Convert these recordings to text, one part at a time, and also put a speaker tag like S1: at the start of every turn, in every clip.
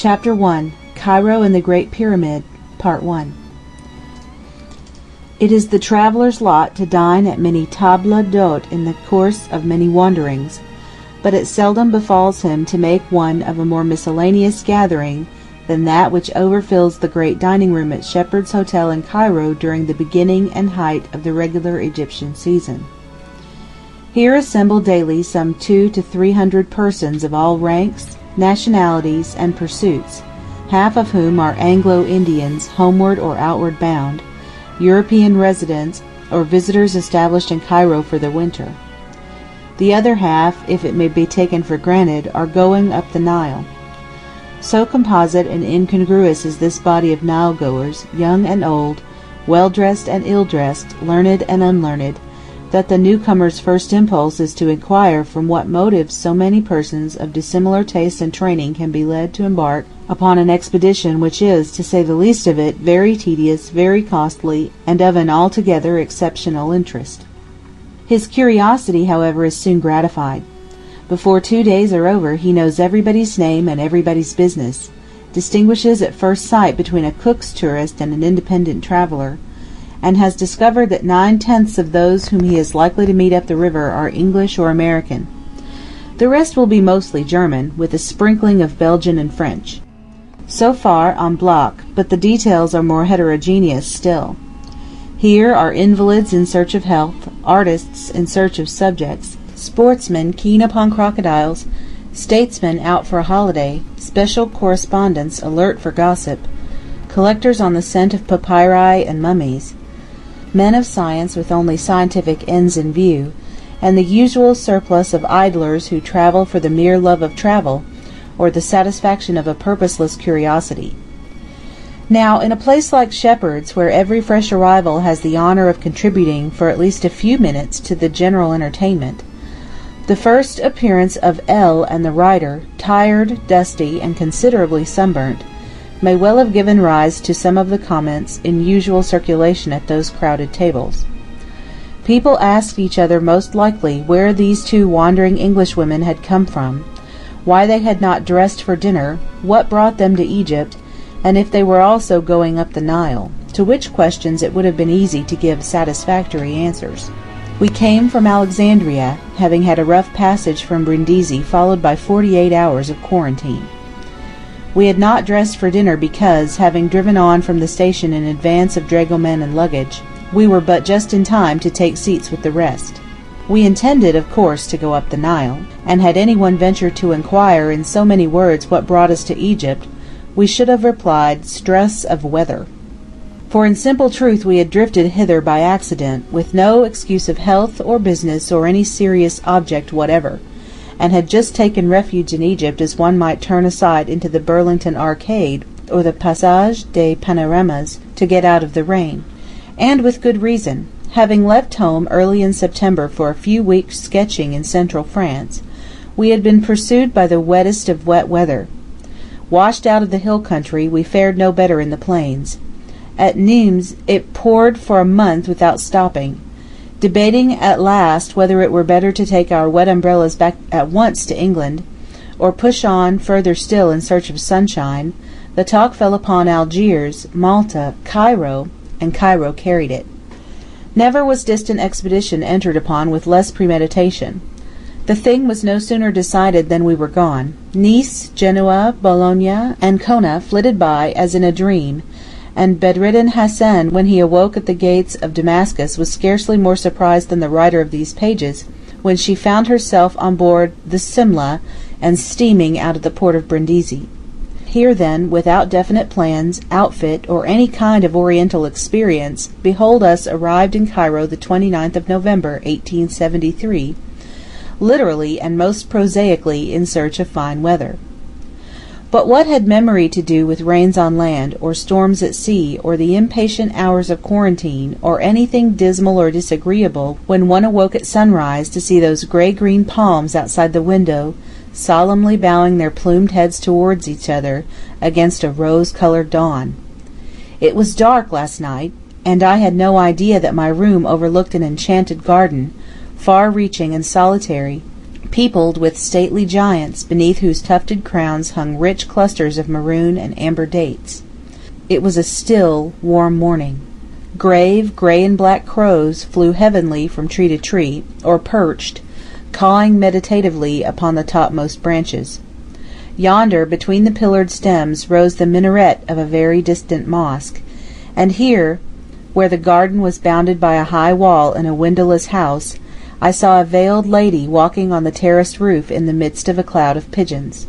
S1: Chapter 1. Cairo and the Great Pyramid, Part 1. It is the traveller's lot to dine at many tables d'hôte in the course of many wanderings, but it seldom befalls him to make one of a more miscellaneous gathering than that which overfills the great dining-room at Shepheard's Hotel in Cairo during the beginning and height of the regular Egyptian season. Here assemble daily some 200 to 300 persons of all ranks, nationalities, and pursuits, half of whom are Anglo-Indians homeward or outward bound, European residents, or visitors established in Cairo for the winter. The other half, if it may be taken for granted, are going up the Nile. So composite and incongruous is this body of Nile-goers, young and old, well-dressed and ill-dressed, learned and unlearned, that the newcomer's first impulse is to inquire from what motives so many persons of dissimilar tastes and training can be led to embark upon an expedition which is, to say the least of it, very tedious, very costly, and of an altogether exceptional interest. His curiosity, however, is soon gratified. Before 2 days are over he knows everybody's name and everybody's business, distinguishes at first sight between a Cook's tourist and an independent traveller, and has discovered that 9/10 of those whom he is likely to meet up the river are English or American. The rest will be mostly German, with a sprinkling of Belgian and French. So far en bloc, but the details are more heterogeneous still. Here are invalids in search of health, artists in search of subjects, sportsmen keen upon crocodiles, statesmen out for a holiday, special correspondents alert for gossip, collectors on the scent of papyri and mummies, men of science with only scientific ends in view, and the usual surplus of idlers who travel for the mere love of travel, or the satisfaction of a purposeless curiosity. Now, in a place like Shepheard's, where every fresh arrival has the honour of contributing for at least a few minutes to the general entertainment, the first appearance of L. and the writer, tired, dusty, and considerably sunburnt, may well have given rise to some of the comments in usual circulation at those crowded tables. People asked each other most likely where these two wandering Englishwomen had come from, why they had not dressed for dinner, what brought them to Egypt, and if they were also going up the Nile, to which questions it would have been easy to give satisfactory answers. We came from Alexandria, having had a rough passage from Brindisi followed by 48 hours of quarantine. We had not dressed for dinner because, having driven on from the station in advance of dragomen and luggage, we were but just in time to take seats with the rest. We intended, of course, to go up the Nile, and had anyone ventured to inquire in so many words what brought us to Egypt, we should have replied, stress of weather. For in simple truth we had drifted hither by accident, with no excuse of health or business or any serious object whatever, and had just taken refuge in Egypt as one might turn aside into the Burlington Arcade or the Passage des Panoramas to get out of the rain, and with good reason. Having left home early in September for a few weeks' sketching in central France, we had been pursued by the wettest of wet weather. Washed out of the hill country, we fared no better in the plains. At Nimes it poured for a month without stopping. Debating at last whether it were better to take our wet umbrellas back at once to England, or push on further still in search of sunshine, the talk fell upon Algiers, Malta, Cairo, and Cairo carried it. Never was distant expedition entered upon with less premeditation. The thing was no sooner decided than we were gone. Nice, Genoa, Bologna, and Ancona flitted by as in a dream, and Bedreddin Hassan, when he awoke at the gates of Damascus, was scarcely more surprised than the writer of these pages when she found herself on board the Simla and steaming out of the port of Brindisi. Here then, without definite plans, outfit, or any kind of Oriental experience, behold us arrived in Cairo the 29th of November, 1873, literally and most prosaically in search of fine weather. But what had memory to do with rains on land, or storms at sea, or the impatient hours of quarantine, or anything dismal or disagreeable, when one awoke at sunrise to see those grey-green palms outside the window, solemnly bowing their plumed heads towards each other against a rose-coloured dawn? It was dark last night, and I had no idea that my room overlooked an enchanted garden, far-reaching and solitary, peopled with stately giants, beneath whose tufted crowns hung rich clusters of maroon and amber dates. It was a still, warm morning. Grave, grey and black crows flew heavenly from tree to tree, or perched, cawing meditatively upon the topmost branches. Yonder, between the pillared stems, rose the minaret of a very distant mosque, and here, where the garden was bounded by a high wall and a windowless house, I saw a veiled lady walking on the terraced roof in the midst of a cloud of pigeons.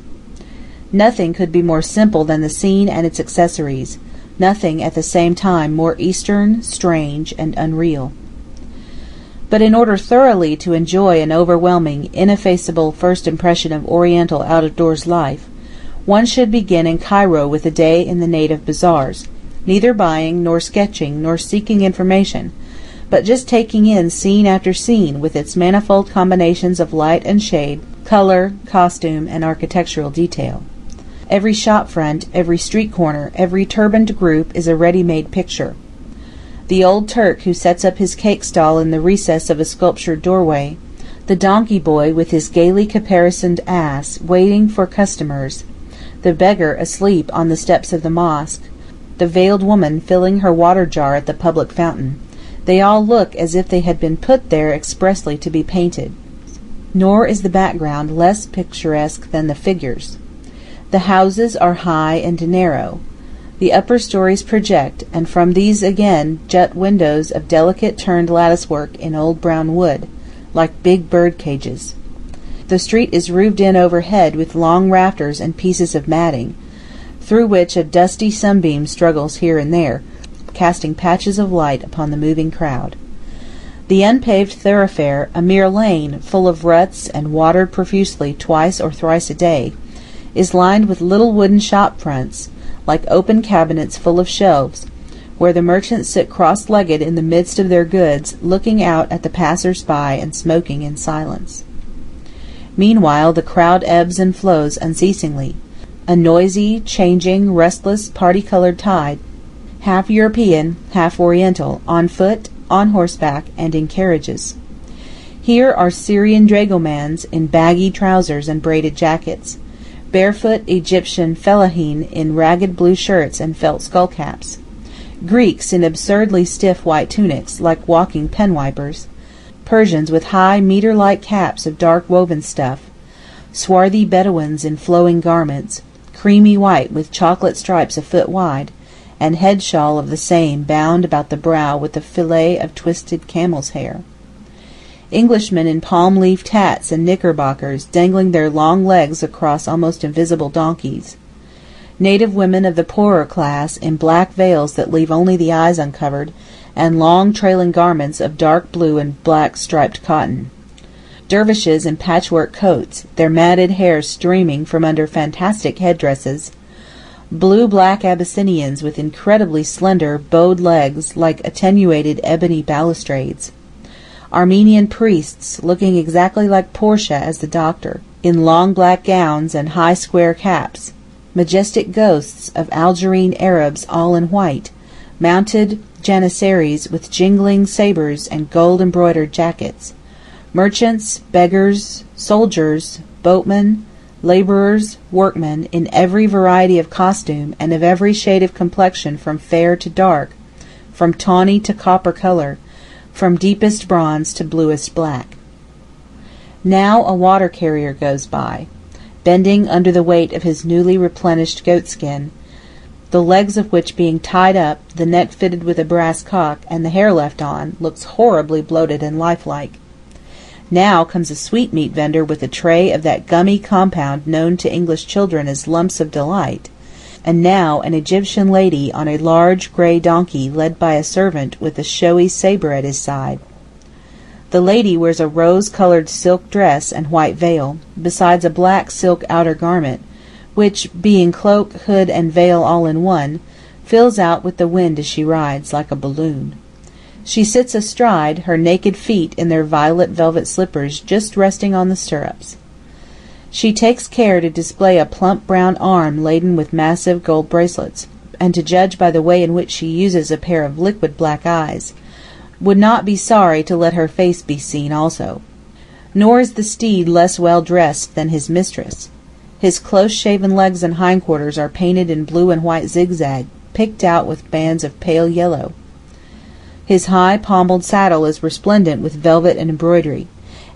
S1: Nothing could be more simple than the scene and its accessories, nothing at the same time more Eastern, strange, and unreal. But in order thoroughly to enjoy an overwhelming, ineffaceable first impression of Oriental out-of-doors life, one should begin in Cairo with a day in the native bazaars, neither buying, nor sketching, nor seeking information, but just taking in scene after scene with its manifold combinations of light and shade, color, costume, and architectural detail. Every shop front, every street corner, every turbaned group is a ready-made picture. The old Turk who sets up his cake stall in the recess of a sculptured doorway, the donkey boy with his gaily caparisoned ass waiting for customers, the beggar asleep on the steps of the mosque, the veiled woman filling her water jar at the public fountain, they all look as if they had been put there expressly to be painted. Nor is the background less picturesque than the figures. The houses are high and narrow. The upper stories project, and from these again jut windows of delicate turned latticework in old brown wood, like big bird cages. The street is roofed in overhead with long rafters and pieces of matting, through which a dusty sunbeam struggles here and there, casting patches of light upon the moving crowd. The unpaved thoroughfare, a mere lane full of ruts and watered profusely twice or thrice a day, is lined with little wooden shop fronts, like open cabinets full of shelves, where the merchants sit cross-legged in the midst of their goods, looking out at the passers-by and smoking in silence. Meanwhile the crowd ebbs and flows unceasingly, a noisy, changing, restless, party-colored tide, half European, half Oriental, on foot, on horseback, and in carriages. Here are Syrian dragomans in baggy trousers and braided jackets, barefoot Egyptian fellaheen in ragged blue shirts and felt skullcaps, Greeks in absurdly stiff white tunics, like walking pen-wipers, Persians with high metre-like caps of dark woven stuff, swarthy Bedouins in flowing garments, creamy white with chocolate stripes a foot wide, and head shawl of the same bound about the brow with a fillet of twisted camel's hair. Englishmen in palm-leafed hats and knickerbockers, dangling their long legs across almost invisible donkeys. Native women of the poorer class in black veils that leave only the eyes uncovered, and long trailing garments of dark blue and black striped cotton. Dervishes in patchwork coats, their matted hair streaming from under fantastic headdresses. Blue-black Abyssinians with incredibly slender, bowed legs like attenuated ebony balustrades. Armenian priests, looking exactly like Portia as the doctor, in long black gowns and high square caps. Majestic ghosts of Algerine Arabs all in white, mounted janissaries with jingling sabres and gold-embroidered jackets. Merchants, beggars, soldiers, boatmen, laborers, workmen, in every variety of costume and of every shade of complexion from fair to dark, from tawny to copper color, from deepest bronze to bluest black. Now a water carrier goes by, bending under the weight of his newly replenished goatskin, the legs of which being tied up, the neck fitted with a brass cock, and the hair left on, looks horribly bloated and lifelike. Now comes a sweetmeat vendor with a tray of that gummy compound known to English children as lumps of delight, and now an Egyptian lady on a large grey donkey led by a servant with a showy sabre at his side. The lady wears a rose-colored silk dress and white veil, besides a black silk outer garment, which, being cloak, hood, and veil all in one, fills out with the wind as she rides, like a balloon. She sits astride, her naked feet in their violet velvet slippers just resting on the stirrups. She takes care to display a plump brown arm laden with massive gold bracelets, and to judge by the way in which she uses a pair of liquid black eyes, would not be sorry to let her face be seen also. Nor is the steed less well dressed than his mistress. His close-shaven legs and hindquarters are painted in blue and white zigzag, picked out with bands of pale yellow. His high pommelled saddle is resplendent with velvet and embroidery,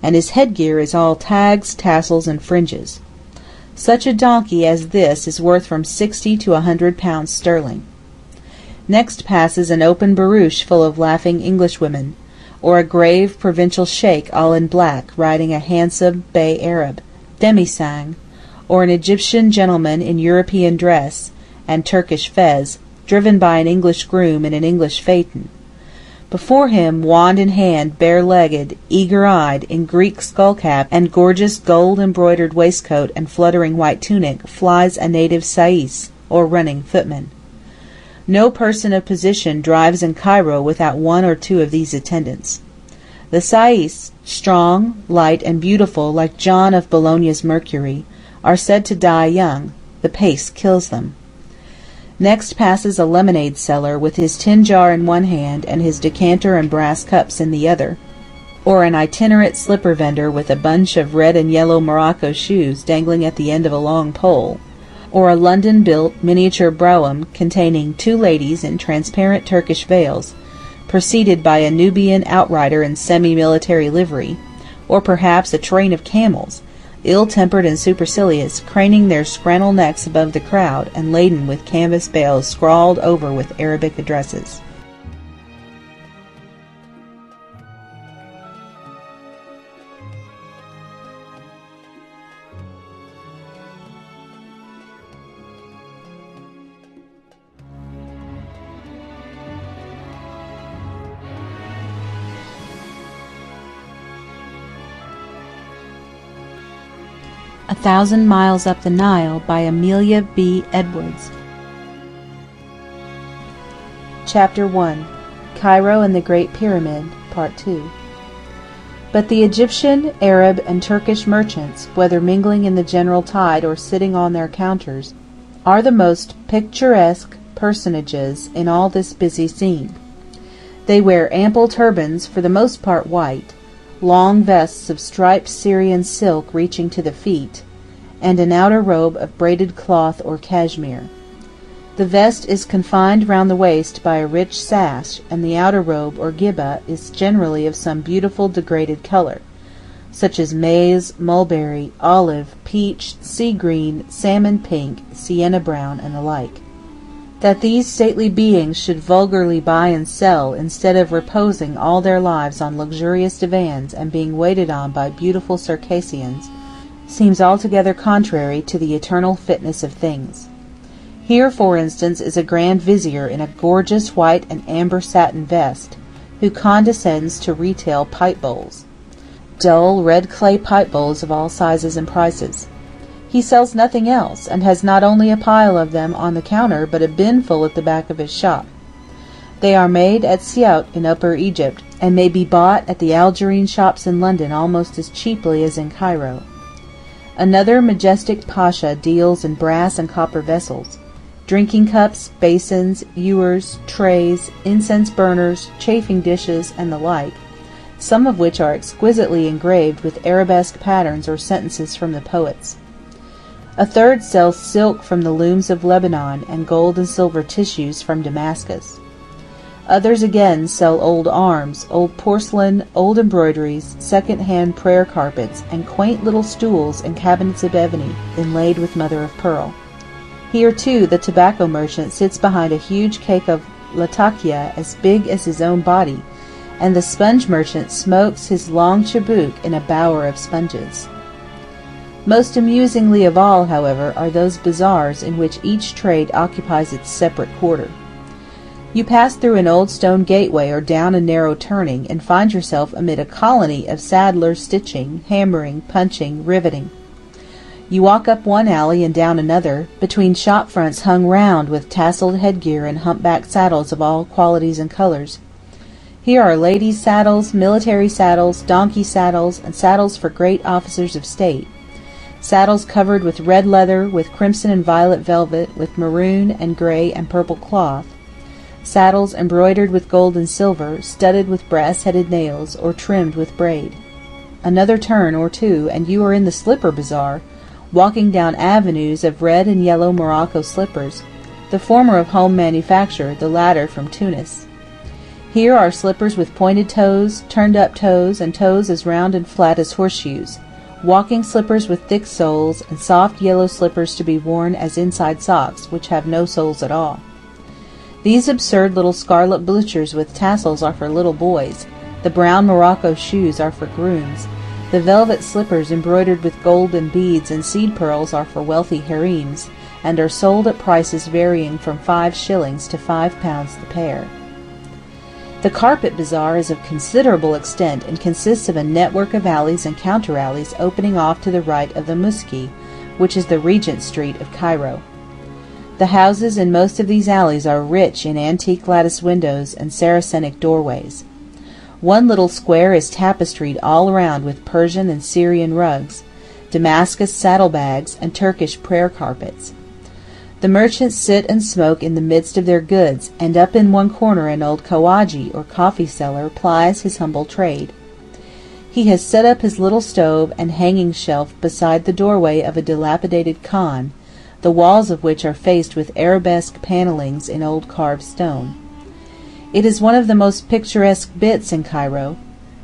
S1: and his headgear is all tags, tassels, and fringes. Such a donkey as this is worth from 60 to 100 pounds sterling. Next passes an open barouche full of laughing Englishwomen, or a grave provincial sheikh all in black riding a handsome bay Arab, demi-sang, or an Egyptian gentleman in European dress and Turkish fez, driven by an English groom in an English phaeton. Before him, wand in hand, bare-legged, eager-eyed, in Greek skullcap and gorgeous gold-embroidered waistcoat and fluttering white tunic, flies a native sais, or running footman. No person of position drives in Cairo without one or two of these attendants. The sais, strong, light, and beautiful like John of Bologna's Mercury, are said to die young. The pace kills them. Next passes a lemonade seller with his tin jar in one hand and his decanter and brass cups in the other, or an itinerant slipper vendor with a bunch of red and yellow morocco shoes dangling at the end of a long pole, or a London-built miniature brougham containing two ladies in transparent Turkish veils, preceded by a Nubian outrider in semi-military livery, or perhaps a train of camels, ill-tempered and supercilious, craning their scrannel necks above the crowd and laden with canvas bales scrawled over with Arabic addresses. A Thousand Miles Up the Nile by Amelia B. Edwards. Chapter 1. Cairo and the Great Pyramid, Part 2. But the Egyptian, Arab, and Turkish merchants, whether mingling in the general tide or sitting on their counters, are the most picturesque personages in all this busy scene. They wear ample turbans, for the most part white, long vests of striped Syrian silk reaching to the feet, and an outer robe of braided cloth or cashmere. The vest is confined round the waist by a rich sash, and the outer robe or gibba is generally of some beautiful degraded color, such as maize, mulberry, olive, peach, sea green, salmon pink, sienna brown, and the like. That these stately beings should vulgarly buy and sell, instead of reposing all their lives on luxurious divans and being waited on by beautiful Circassians, seems altogether contrary to the eternal fitness of things. Here, for instance, is a Grand Vizier in a gorgeous white and amber satin vest, who condescends to retail pipe bowls. Dull red clay pipe bowls of all sizes and prices. He sells nothing else, and has not only a pile of them on the counter, but a bin full at the back of his shop. They are made at Siout in Upper Egypt, and may be bought at the Algerine shops in London almost as cheaply as in Cairo. Another majestic pasha deals in brass and copper vessels, drinking cups, basins, ewers, trays, incense burners, chafing dishes, and the like, some of which are exquisitely engraved with arabesque patterns or sentences from the poets. A third sells silk from the looms of Lebanon and gold and silver tissues from Damascus. Others again sell old arms, old porcelain, old embroideries, second-hand prayer carpets, and quaint little stools and cabinets of ebony inlaid with mother of pearl. Here, too, the tobacco merchant sits behind a huge cake of latakia as big as his own body, and the sponge merchant smokes his long chibouque in a bower of sponges. Most amusingly of all, however, are those bazaars in which each trade occupies its separate quarter. You pass through an old stone gateway or down a narrow turning, and find yourself amid a colony of saddlers stitching, hammering, punching, riveting. You walk up one alley and down another, between shop fronts hung round with tasselled headgear and humpbacked saddles of all qualities and colours. Here are ladies' saddles, military saddles, donkey saddles, and saddles for great officers of state. Saddles covered with red leather, with crimson and violet velvet, with maroon and grey and purple cloth. Saddles embroidered with gold and silver, studded with brass-headed nails, or trimmed with braid. another turn or two, and you are in the slipper bazaar, walking down avenues of red and yellow Morocco slippers, the former of home manufacture, the latter from Tunis. Here are slippers with pointed toes, turned-up toes, and toes as round and flat as horseshoes, walking slippers with thick soles, and soft yellow slippers to be worn as inside socks, which have no soles at all. These absurd little scarlet bluchers with tassels are for little boys, the brown Morocco shoes are for grooms, the velvet slippers embroidered with golden beads and seed pearls are for wealthy harems, and are sold at prices varying from 5 shillings to £5 the pair. The carpet bazaar is of considerable extent and consists of a network of alleys and counter-alleys opening off to the right of the Muski, which is the Regent Street of Cairo. The houses in most of these alleys are rich in antique lattice windows and Saracenic doorways. One little square is tapestried all around with Persian and Syrian rugs, Damascus saddlebags, and Turkish prayer carpets. The merchants sit and smoke in the midst of their goods, and up in one corner an old kawaji, or coffee seller, plies his humble trade. He has set up his little stove and hanging shelf beside the doorway of a dilapidated khan, the walls of which are faced with arabesque panellings in old carved stone. It is one of the most picturesque bits in Cairo.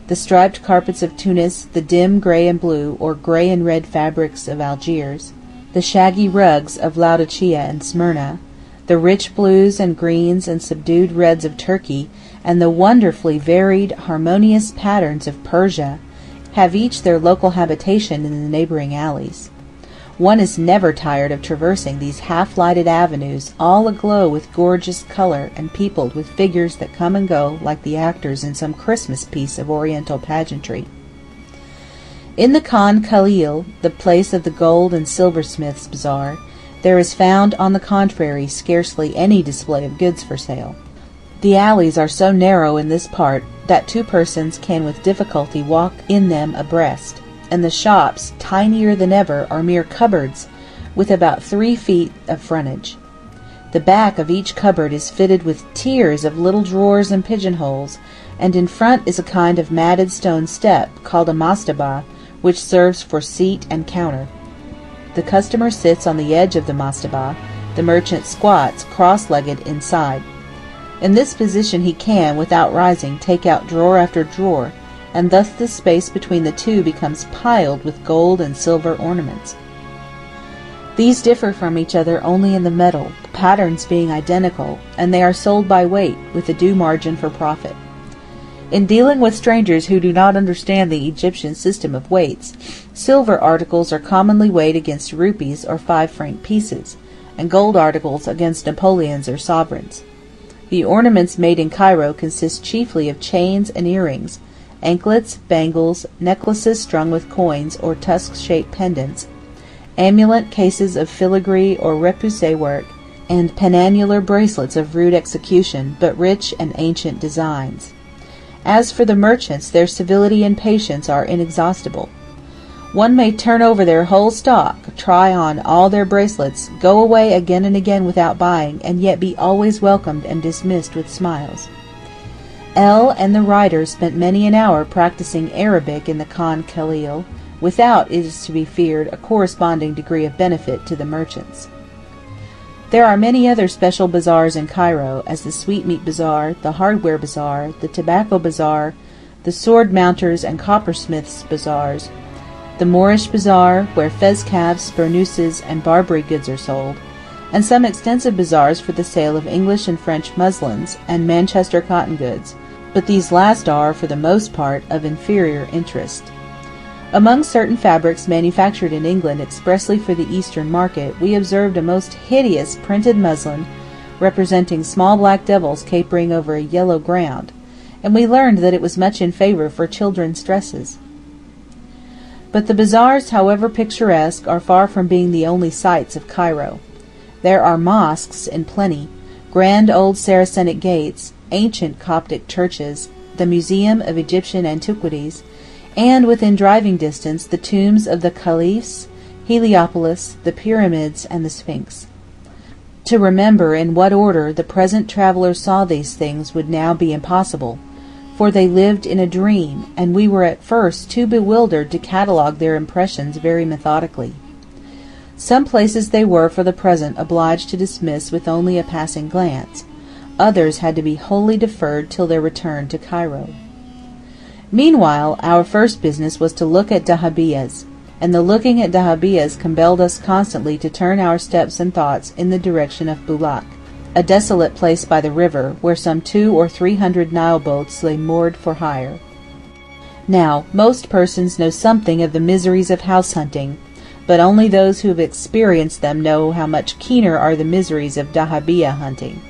S1: The striped carpets of Tunis, the dim grey and blue, or grey and red fabrics of Algiers, the shaggy rugs of Laodicea and Smyrna, the rich blues and greens and subdued reds of Turkey, and the wonderfully varied, harmonious patterns of Persia, have each their local habitation in the neighbouring alleys. One is never tired of traversing these half-lighted avenues, all aglow with gorgeous colour and peopled with figures that come and go like the actors in some Christmas piece of Oriental pageantry. In the Khan Khalil, the place of the gold and silversmith's bazaar, there is found, on the contrary, scarcely any display of goods for sale. The alleys are so narrow in this part that 2 persons can with difficulty walk in them abreast, and the shops, tinier than ever, are mere cupboards, with about 3 feet of frontage. The back of each cupboard is fitted with tiers of little drawers and pigeonholes, and in front is a kind of matted stone step, called a mastaba, which serves for seat and counter. The customer sits on the edge of the mastaba, the merchant squats, cross-legged, inside. In this position he can, without rising, take out drawer after drawer, and thus the space between the two becomes piled with gold and silver ornaments. These differ from each other only in the metal, the patterns being identical, and they are sold by weight, with a due margin for profit. In dealing with strangers who do not understand the Egyptian system of weights, silver articles are commonly weighed against rupees or 5-franc pieces, and gold articles against Napoleons or sovereigns. The ornaments made in Cairo consist chiefly of chains and earrings, anklets, bangles, necklaces strung with coins or tusk-shaped pendants, amulet cases of filigree or repoussé work, and penannular bracelets of rude execution, but rich and ancient designs. As for the merchants, their civility and patience are inexhaustible. One may turn over their whole stock, try on all their bracelets, go away again and again without buying, and yet be always welcomed and dismissed with smiles. L. and the writer spent many an hour practising Arabic in the Khan Khalil, without, it is to be feared, a corresponding degree of benefit to the merchants. There are many other special bazaars in Cairo, as the sweetmeat bazaar, the hardware bazaar, the tobacco bazaar, the sword mounters and coppersmiths' bazaars, the Moorish bazaar, where fez calves, burnouses, and Barbary goods are sold, and some extensive bazaars for the sale of English and French muslins and Manchester cotton goods, but these last are, for the most part, of inferior interest. Among certain fabrics manufactured in England expressly for the Eastern market, we observed a most hideous printed muslin representing small black devils capering over a yellow ground, and we learned that it was much in favour for children's dresses. But the bazaars, however picturesque, are far from being the only sights of Cairo. There are mosques in plenty, grand old Saracenic gates, ancient Coptic churches, the Museum of Egyptian Antiquities, and within driving distance the tombs of the Caliphs, Heliopolis, the Pyramids, and the Sphinx. To remember in what order the present traveller saw these things would now be impossible, for they lived in a dream, and we were at first too bewildered to catalogue their impressions very methodically. Some places they were for the present obliged to dismiss with only a passing glance, others had to be wholly deferred till their return to Cairo. Meanwhile, our first business was to look at dahabiyas, and the looking at dahabiyas compelled us constantly to turn our steps and thoughts in the direction of Bulak, a desolate place by the river, where some 200 or 300 Nile boats lay moored for hire. Now, most persons know something of the miseries of house hunting, but only those who have experienced them know how much keener are the miseries of dahabiya hunting.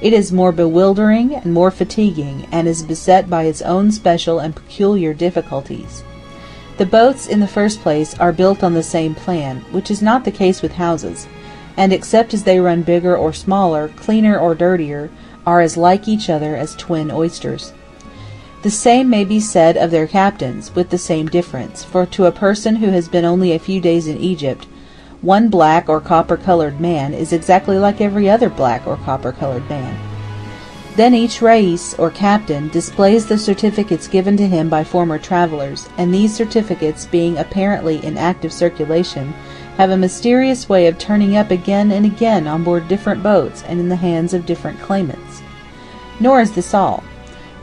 S1: It is more bewildering and more fatiguing, and is beset by its own special and peculiar difficulties. The boats, in the first place, are built on the same plan, which is not the case with houses, and except as they run bigger or smaller, cleaner or dirtier, are as like each other as twin oysters. The same may be said of their captains, with the same difference, for to a person who has been only a few days in Egypt, one black or copper-colored man is exactly like every other black or copper-colored man. Then each rais, or captain, displays the certificates given to him by former travellers, and these certificates, being apparently in active circulation, have a mysterious way of turning up again and again on board different boats and in the hands of different claimants. Nor is this all.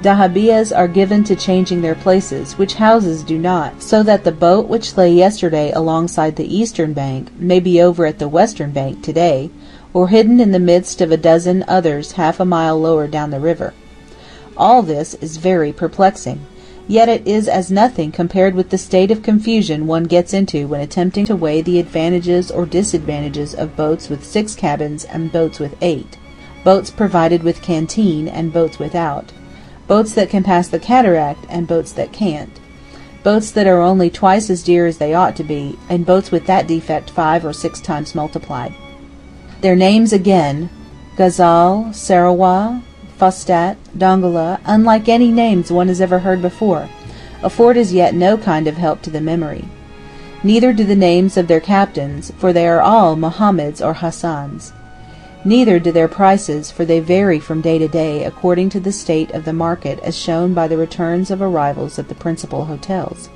S1: Dahabiyas are given to changing their places, which houses do not, so that the boat which lay yesterday alongside the eastern bank may be over at the western bank today, or hidden in the midst of a dozen others half a mile lower down the river. All this is very perplexing. Yet it is as nothing compared with the state of confusion one gets into when attempting to weigh the advantages or disadvantages of boats with 6 cabins and boats with 8, boats provided with canteen and boats without, boats that can pass the cataract and boats that can't, boats that are only twice as dear as they ought to be, and boats with that defect 5 or 6 times multiplied. Their names again, Ghazal, Sarawah, Fustat, Dongola, unlike any names one has ever heard before, afford as yet no kind of help to the memory. Neither do the names of their captains, for they are all Mohammeds or Hassans. Neither do their prices, for they vary from day to day according to the state of the market as shown by the returns of arrivals at the principal hotels.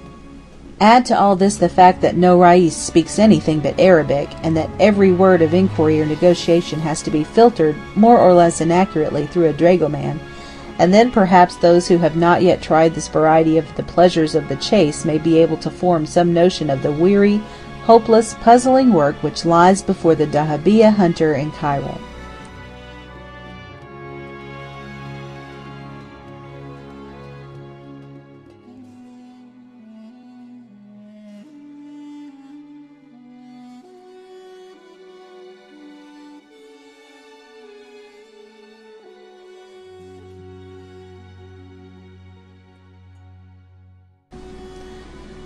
S1: Add to all this the fact that no rais speaks anything but Arabic, and that every word of inquiry or negotiation has to be filtered more or less inaccurately through a dragoman, and then perhaps those who have not yet tried this variety of the pleasures of the chase may be able to form some notion of the weary, hopeless, puzzling work which lies before the dahabiya hunter in Cairo.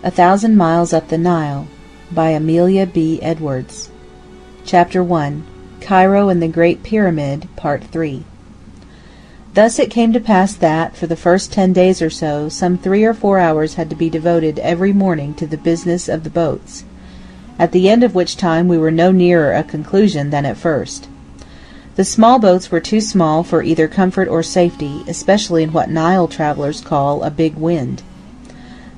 S1: A Thousand Miles Up the Nile by Amelia B. Edwards. Chapter 1. Cairo and the Great Pyramid, Part 3. Thus it came to pass that, for the first 10 days or so, some 3 or 4 hours had to be devoted every morning to the business of the boats, at the end of which time we were no nearer a conclusion than at first. The small boats were too small for either comfort or safety, especially in what Nile travellers call a big wind.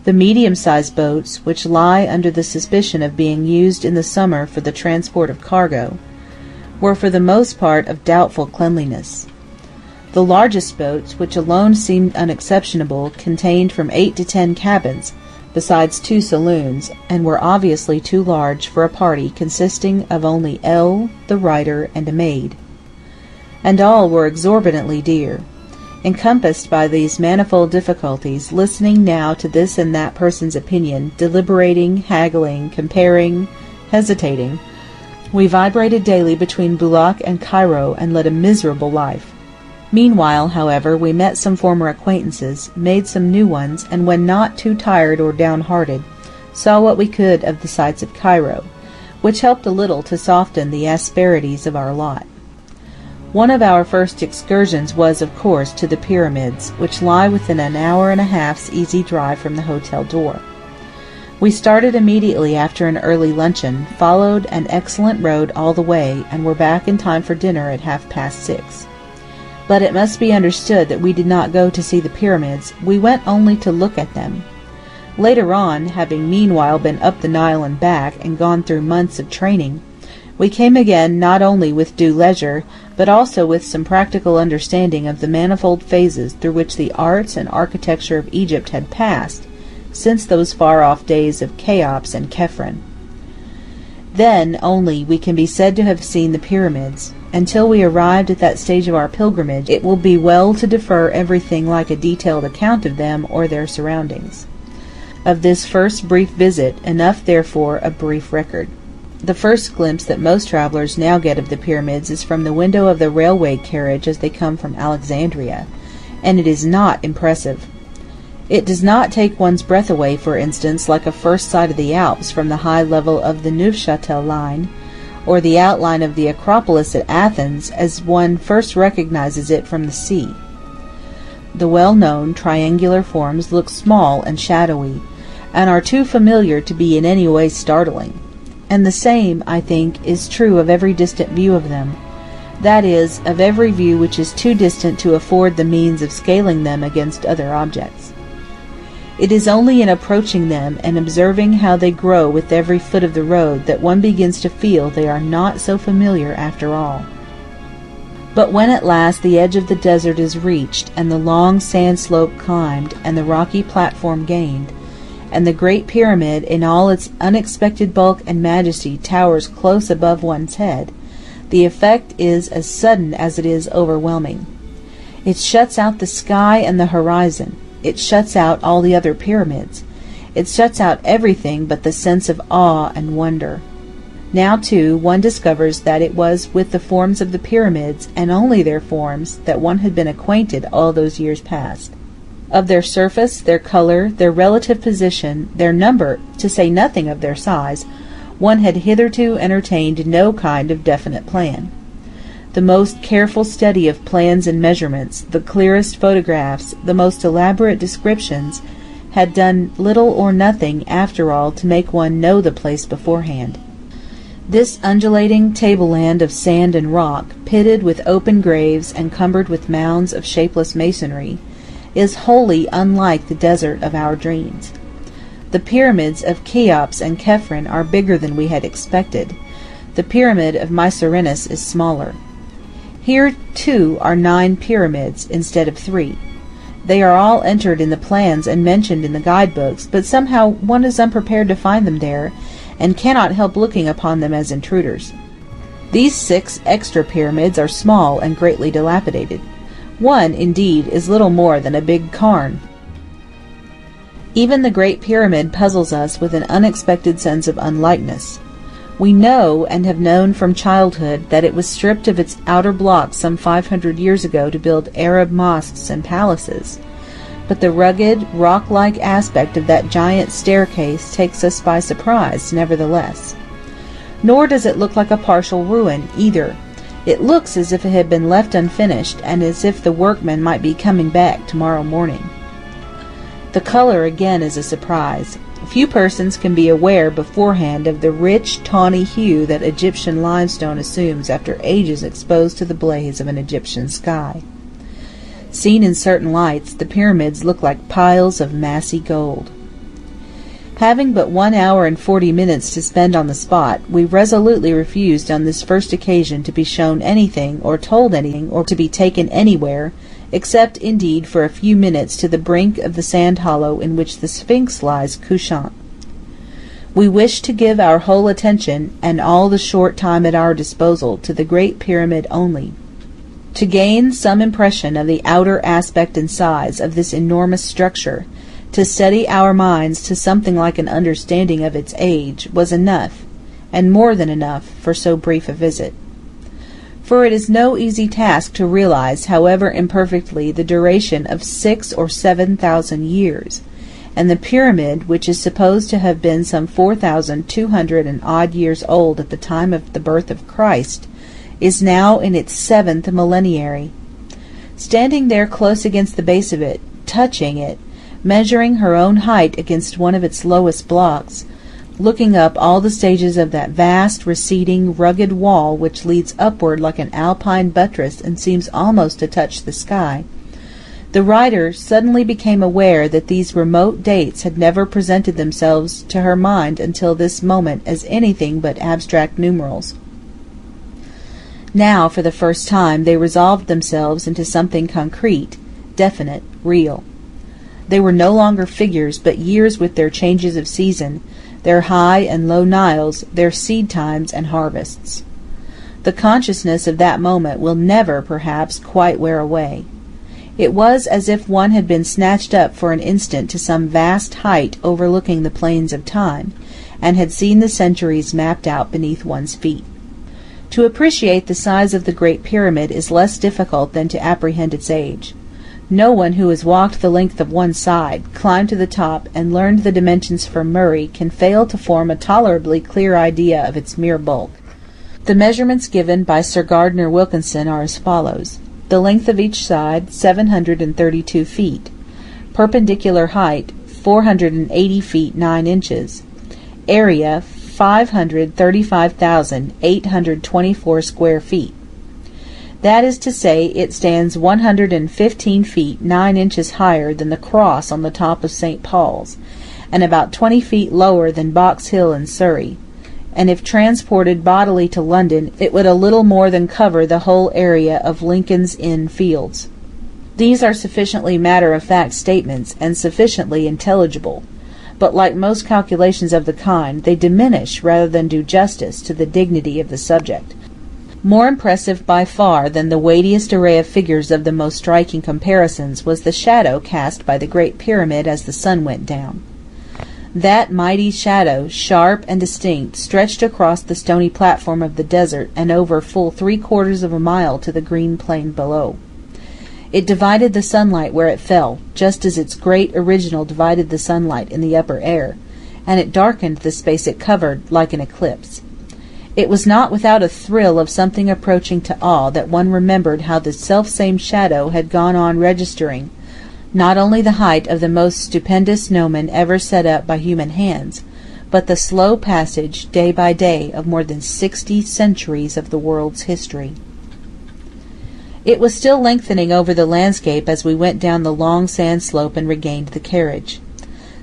S1: The medium-sized boats, which lie under the suspicion of being used in the summer for the transport of cargo, were for the most part of doubtful cleanliness. The largest boats, which alone seemed unexceptionable, contained from 8 to 10 cabins, besides 2 saloons, and were obviously too large for a party consisting of only L, the writer, and a maid. And all were exorbitantly dear. Encompassed by these manifold difficulties, listening now to this and that person's opinion, deliberating, haggling, comparing, hesitating, we vibrated daily between Bulak and Cairo and led a miserable life. Meanwhile, however, we met some former acquaintances, made some new ones, and when not too tired or downhearted, saw what we could of the sights of Cairo, which helped a little to soften the asperities of our lot. One of our first excursions was, of course, to the Pyramids, which lie within an hour and a half's easy drive from the hotel door. We started immediately after an early luncheon, followed an excellent road all the way, and were back in time for dinner at 6:30. But it must be understood that we did not go to see the pyramids, we went only to look at them. Later on, having meanwhile been up the Nile and back, and gone through months of training, we came again not only with due leisure, but also with some practical understanding of the manifold phases through which the arts and architecture of Egypt had passed, since those far-off days of Cheops and Khephren. Then only we can be said to have seen the pyramids. Until we arrived at that stage of our pilgrimage, it will be well to defer everything like a detailed account of them or their surroundings. Of this first brief visit, enough therefore a brief record. The first glimpse that most travelers now get of the pyramids is from the window of the railway carriage as they come from Alexandria, and it is not impressive. It does not take one's breath away, for instance, like a first sight of the Alps from the high level of the Neufchâtel line, or the outline of the Acropolis at Athens as one first recognizes it from the sea. The well-known triangular forms look small and shadowy, and are too familiar to be in any way startling. And the same, I think, is true of every distant view of them, that is, of every view which is too distant to afford the means of scaling them against other objects. It is only in approaching them and observing how they grow with every foot of the road that one begins to feel they are not so familiar after all. But when at last the edge of the desert is reached, and the long sand slope climbed, and the rocky platform gained, and the great pyramid in all its unexpected bulk and majesty towers close above one's head, the effect is as sudden as it is overwhelming. It shuts out the sky and the horizon. It shuts out all the other pyramids. It shuts out everything but the sense of awe and wonder. Now, too, one discovers that it was with the forms of the pyramids, and only their forms, that one had been acquainted all those years past. Of their surface, their color, their relative position, their number, to say nothing of their size, one had hitherto entertained no kind of definite plan. The most careful study of plans and measurements, the clearest photographs, the most elaborate descriptions, had done little or nothing, after all, to make one know the place beforehand. This undulating tableland of sand and rock, pitted with open graves and cumbered with mounds of shapeless masonry, is wholly unlike the desert of our dreams. The pyramids of Cheops and Khephren are bigger than we had expected. The pyramid of Mycerinus is smaller. Here, too, are 9 pyramids instead of 3. They are all entered in the plans and mentioned in the guidebooks, but somehow one is unprepared to find them there, and cannot help looking upon them as intruders. These 6 extra pyramids are small and greatly dilapidated. One, indeed, is little more than a big cairn. Even the Great Pyramid puzzles us with an unexpected sense of unlikeness. We know, and have known from childhood, that it was stripped of its outer blocks some 500 years ago to build Arab mosques and palaces. But the rugged, rock-like aspect of that giant staircase takes us by surprise, nevertheless. Nor does it look like a partial ruin, either. It looks as if it had been left unfinished, and as if the workmen might be coming back tomorrow morning. The color again is a surprise. Few persons can be aware beforehand of the rich, tawny hue that Egyptian limestone assumes after ages exposed to the blaze of an Egyptian sky. Seen in certain lights, the pyramids look like piles of massy gold. Having but 1 hour and 40 minutes to spend on the spot, we resolutely refused on this first occasion to be shown anything, or told anything, or to be taken anywhere, except indeed for a few minutes to the brink of the sand hollow in which the Sphinx lies couchant. We wished to give our whole attention, and all the short time at our disposal, to the Great Pyramid only. To gain some impression of the outer aspect and size of this enormous structure, to steady our minds to something like an understanding of its age, was enough, and more than enough, for so brief a visit. For it is no easy task to realize, however imperfectly, the duration of 6,000 or 7,000 years, and the pyramid, which is supposed to have been some 4,200 and odd years old at the time of the birth of Christ, is now in its 7th millenniary. Standing there close against the base of it, touching it, measuring her own height against one of its lowest blocks, looking up all the stages of that vast, receding, rugged wall which leads upward like an alpine buttress and seems almost to touch the sky, the writer suddenly became aware that these remote dates had never presented themselves to her mind until this moment as anything but abstract numerals. Now, for the first time, they resolved themselves into something concrete, definite, real. They were no longer figures, but years with their changes of season, their high and low Niles, their seed times and harvests. The consciousness of that moment will never, perhaps, quite wear away. It was as if one had been snatched up for an instant to some vast height overlooking the plains of time, and had seen the centuries mapped out beneath one's feet. To appreciate the size of the Great Pyramid is less difficult than to apprehend its age. No one who has walked the length of one side, climbed to the top, and learned the dimensions from Murray can fail to form a tolerably clear idea of its mere bulk. The measurements given by Sir Gardner Wilkinson are as follows. The length of each side, 732 feet. Perpendicular height, 480 feet 9 inches. Area, 535,824 square feet. That is to say, it stands 115 feet 9 inches higher than the cross on the top of St. Paul's, and about 20 feet lower than Box Hill in Surrey. And if transported bodily to London, it would a little more than cover the whole area of Lincoln's Inn Fields. These are sufficiently matter-of-fact statements, and sufficiently intelligible, but like most calculations of the kind, they diminish rather than do justice to the dignity of the subject. More impressive by far than the weightiest array of figures of the most striking comparisons was the shadow cast by the Great Pyramid as the sun went down. That mighty shadow, sharp and distinct, stretched across the stony platform of the desert and over full 3/4 of a mile to the green plain below. It divided the sunlight where it fell, just as its great original divided the sunlight in the upper air, and it darkened the space it covered like an eclipse. It was not without a thrill of something approaching to awe that one remembered how the selfsame shadow had gone on registering not only the height of the most stupendous gnomon ever set up by human hands, but the slow passage, day by day, of more than 60 centuries of the world's history. It was still lengthening over the landscape as we went down the long sand slope and regained the carriage.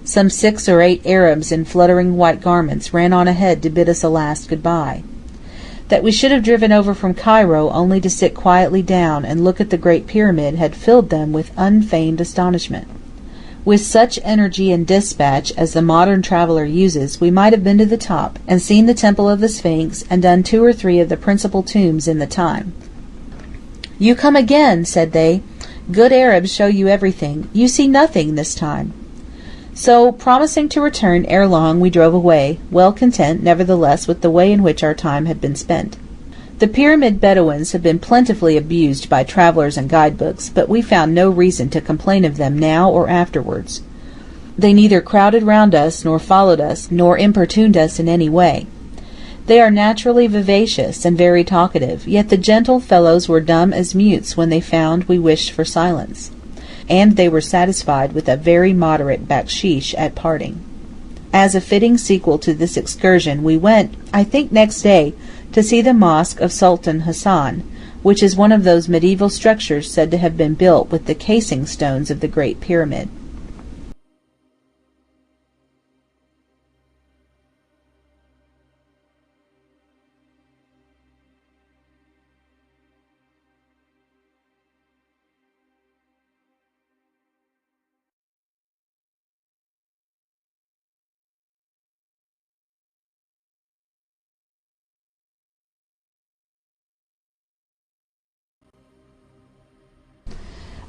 S1: Some 6 or 8 Arabs in fluttering white garments ran on ahead to bid us a last good-bye. That we should have driven over from Cairo only to sit quietly down and look at the Great Pyramid had filled them with unfeigned astonishment. With such energy and dispatch as the modern traveller uses, we might have been to the top, and seen the Temple of the Sphinx, and done 2 or 3 of the principal tombs in the time. "You come again," said they. "Good Arabs show you everything. You see nothing this time." So, promising to return ere long, we drove away, well content, nevertheless, with the way in which our time had been spent. The Pyramid Bedouins have been plentifully abused by travellers and guide-books, but we found no reason to complain of them now or afterwards. They neither crowded round us, nor followed us, nor importuned us in any way. They are naturally vivacious and very talkative, yet the gentle fellows were dumb as mutes when they found we wished for silence, and they were satisfied with a very moderate baksheesh at parting. As a fitting sequel to this excursion, we went, I think next day, to see the Mosque of Sultan Hassan, which is one of those medieval structures said to have been built with the casing stones of the Great Pyramid.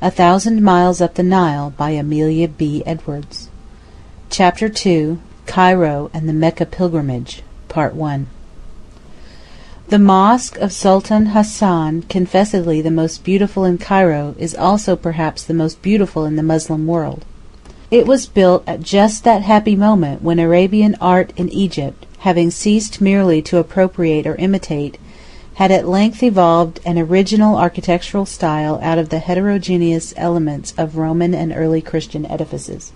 S1: A Thousand Miles Up the Nile by Amelia B. Edwards. Chapter 2. Cairo and the Mecca Pilgrimage. Part 1. The Mosque of Sultan Hassan, confessedly the most beautiful in Cairo, is also perhaps the most beautiful in the Muslim world. It was built at just that happy moment when Arabian art in Egypt, having ceased merely to appropriate or imitate, had at length evolved an original architectural style out of the heterogeneous elements of Roman and early Christian edifices.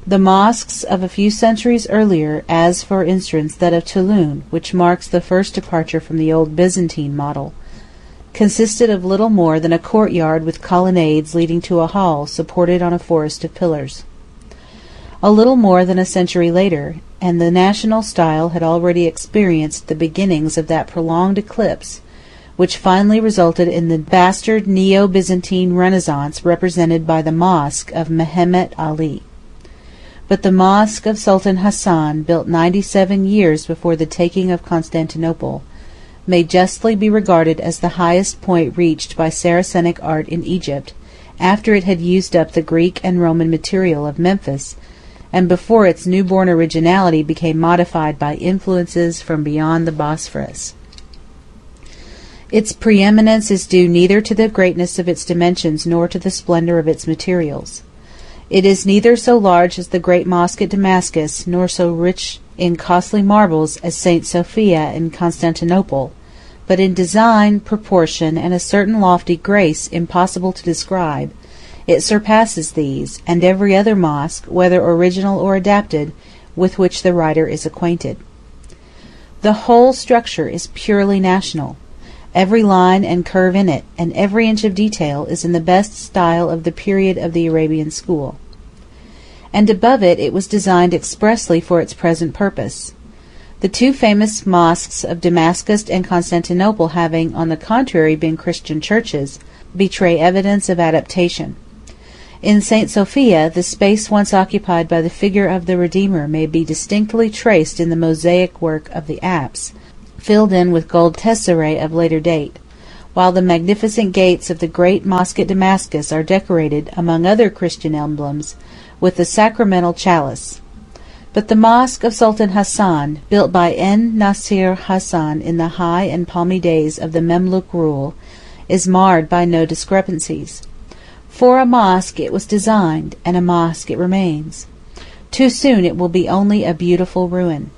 S1: The mosques of a few centuries earlier, as for instance that of Toulon, which marks the first departure from the old Byzantine model, consisted of little more than a courtyard with colonnades leading to a hall supported on a forest of pillars. A little more than a century later, and the national style had already experienced the beginnings of that prolonged eclipse which finally resulted in the bastard Neo-Byzantine Renaissance represented by the Mosque of Mehemet Ali. But the Mosque of Sultan Hassan, built 97 years before the taking of Constantinople, may justly be regarded as the highest point reached by Saracenic art in Egypt, after it had used up the Greek and Roman material of Memphis, and before its newborn originality became modified by influences from beyond the Bosphorus. Its preeminence is due neither to the greatness of its dimensions nor to the splendor of its materials. It is neither so large as the great mosque at Damascus, nor so rich in costly marbles as St. Sophia in Constantinople, but in design, proportion, and a certain lofty grace impossible to describe, it surpasses these, and every other mosque, whether original or adapted, with which the writer is acquainted. The whole structure is purely national. Every line and curve in it, and every inch of detail, is in the best style of the period of the Arabian school. And above it, it was designed expressly for its present purpose. The two famous mosques of Damascus and Constantinople having, on the contrary, been Christian churches, betray evidence of adaptation. In St. Sophia, the space once occupied by the figure of the Redeemer may be distinctly traced in the mosaic work of the apse, filled in with gold tesserae of later date, while the magnificent gates of the great mosque at Damascus are decorated, among other Christian emblems, with the sacramental chalice. But the mosque of Sultan Hassan, built by Nasir Hassan in the high and palmy days of the Memluk rule, is marred by no discrepancies. For a mosque it was designed, and a mosque it remains. Too soon it will be only a beautiful ruin.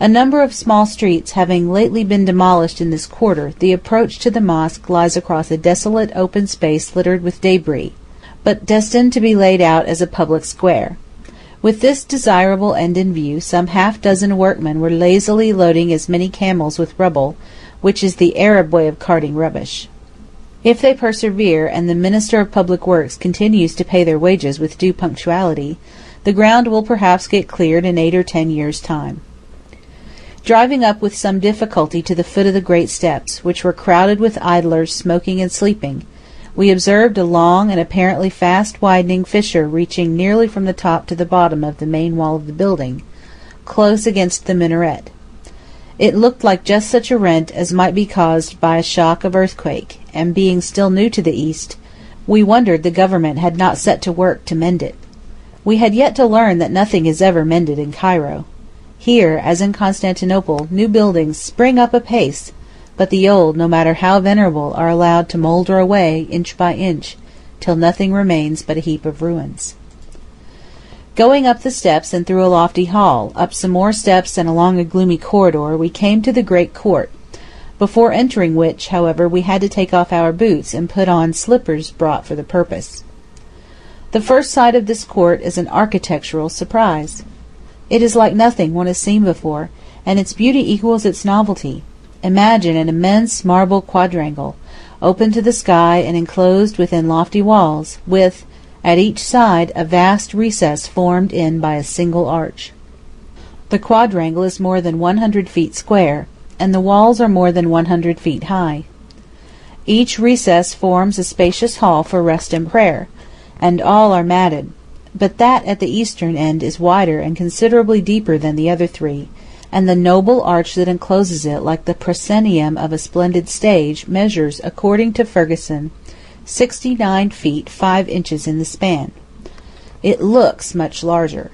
S1: A number of small streets having lately been demolished in this quarter, the approach to the mosque lies across a desolate open space littered with debris, but destined to be laid out as a public square. With this desirable end in view, some half-dozen workmen were lazily loading as many camels with rubble, which is the Arab way of carting rubbish. If they persevere, and the Minister of Public Works continues to pay their wages with due punctuality, the ground will perhaps get cleared in 8 or 10 years' time. Driving up with some difficulty to the foot of the great steps, which were crowded with idlers smoking and sleeping, we observed a long and apparently fast-widening fissure reaching nearly from the top to the bottom of the main wall of the building, close against the minaret. It looked like just such a rent as might be caused by a shock of earthquake, and being still new to the East, we wondered the government had not set to work to mend it. We had yet to learn that nothing is ever mended in Cairo. Here, as in Constantinople, new buildings spring up apace, but the old, no matter how venerable, are allowed to moulder away inch by inch, till nothing remains but a heap of ruins. Going up the steps and through a lofty hall, up some more steps and along a gloomy corridor, we came to the great court, before entering which, however, we had to take off our boots and put on slippers brought for the purpose. The first sight of this court is an architectural surprise. It is like nothing one has seen before, and its beauty equals its novelty. Imagine an immense marble quadrangle, open to the sky and enclosed within lofty walls, with, at each side, a vast recess formed in by a single arch. The quadrangle is more than 100 feet square, and the walls are more than 100 feet high. Each recess forms a spacious hall for rest and prayer, and all are matted, but that at the eastern end is wider and considerably deeper than the other three, and the noble arch that encloses it, like the proscenium of a splendid stage, measures, according to Ferguson, 69 feet 5 inches in the span. It looks much larger.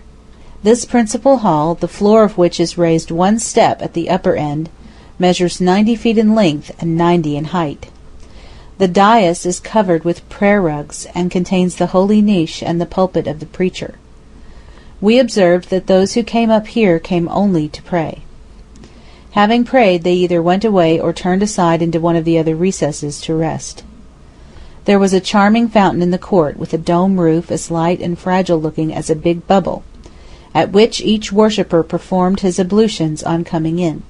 S1: This principal hall, the floor of which is raised one step at the upper end, measures 90 feet in length and 90 in height. The dais is covered with prayer rugs, and contains the holy niche and the pulpit of the preacher. We observed that those who came up here came only to pray. Having prayed, they either went away or turned aside into one of the other recesses to rest. There was a charming fountain in the court, with a dome roof as light and fragile-looking as a big bubble, at which each worshipper performed his ablutions on coming in.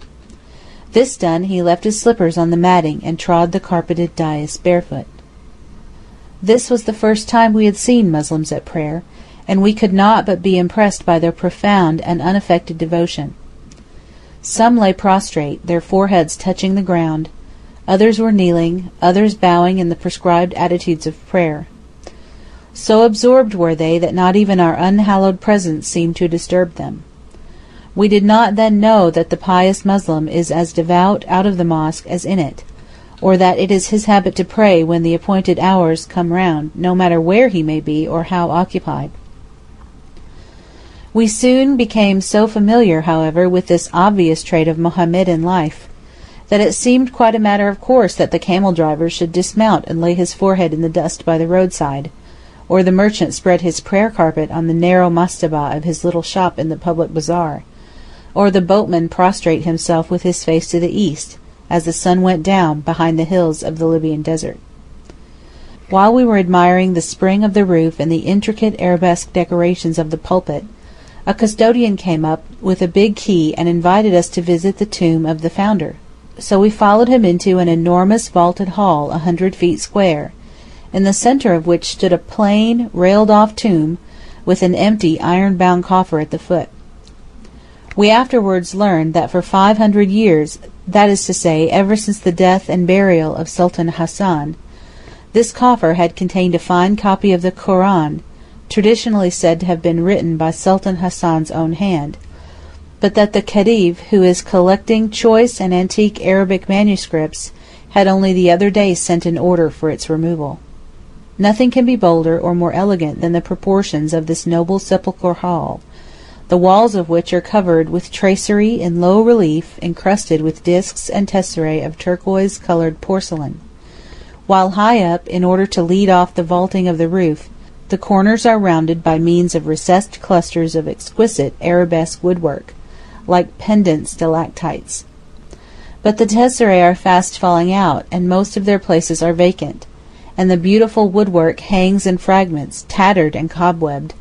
S1: This done, he left his slippers on the matting and trod the carpeted dais barefoot. This was the first time we had seen Muslims at prayer, and we could not but be impressed by their profound and unaffected devotion. Some lay prostrate, their foreheads touching the ground, others were kneeling, others bowing in the prescribed attitudes of prayer. So absorbed were they that not even our unhallowed presence seemed to disturb them. We did not then know that the pious Muslim is as devout out of the mosque as in it, or that it is his habit to pray when the appointed hours come round, no matter where he may be or how occupied. We soon became so familiar, however, with this obvious trait of Mohammedan life, that it seemed quite a matter of course that the camel-driver should dismount and lay his forehead in the dust by the roadside, or the merchant spread his prayer carpet on the narrow mastaba of his little shop in the public bazaar, or the boatman prostrate himself with his face to the east, as the sun went down behind the hills of the Libyan desert. While we were admiring the spring of the roof and the intricate arabesque decorations of the pulpit, a custodian came up with a big key and invited us to visit the tomb of the founder. So we followed him into an enormous vaulted hall 100 feet square, in the center of which stood a plain, railed-off tomb with an empty iron-bound coffer at the foot. We afterwards learned that for 500 years, that is to say, ever since the death and burial of Sultan Hassan, this coffer had contained a fine copy of the Koran, traditionally said to have been written by Sultan Hassan's own hand, but that the Khedive, who is collecting choice and antique Arabic manuscripts, had only the other day sent an order for its removal. Nothing can be bolder or more elegant than the proportions of this noble sepulchral hall, the walls of which are covered with tracery in low relief encrusted with discs and tesserae of turquoise-colored porcelain, while high up, in order to lead off the vaulting of the roof, the corners are rounded by means of recessed clusters of exquisite arabesque woodwork, like pendant stalactites. But the tesserae are fast falling out, and most of their places are vacant, and the beautiful woodwork hangs in fragments, tattered and cobwebbed,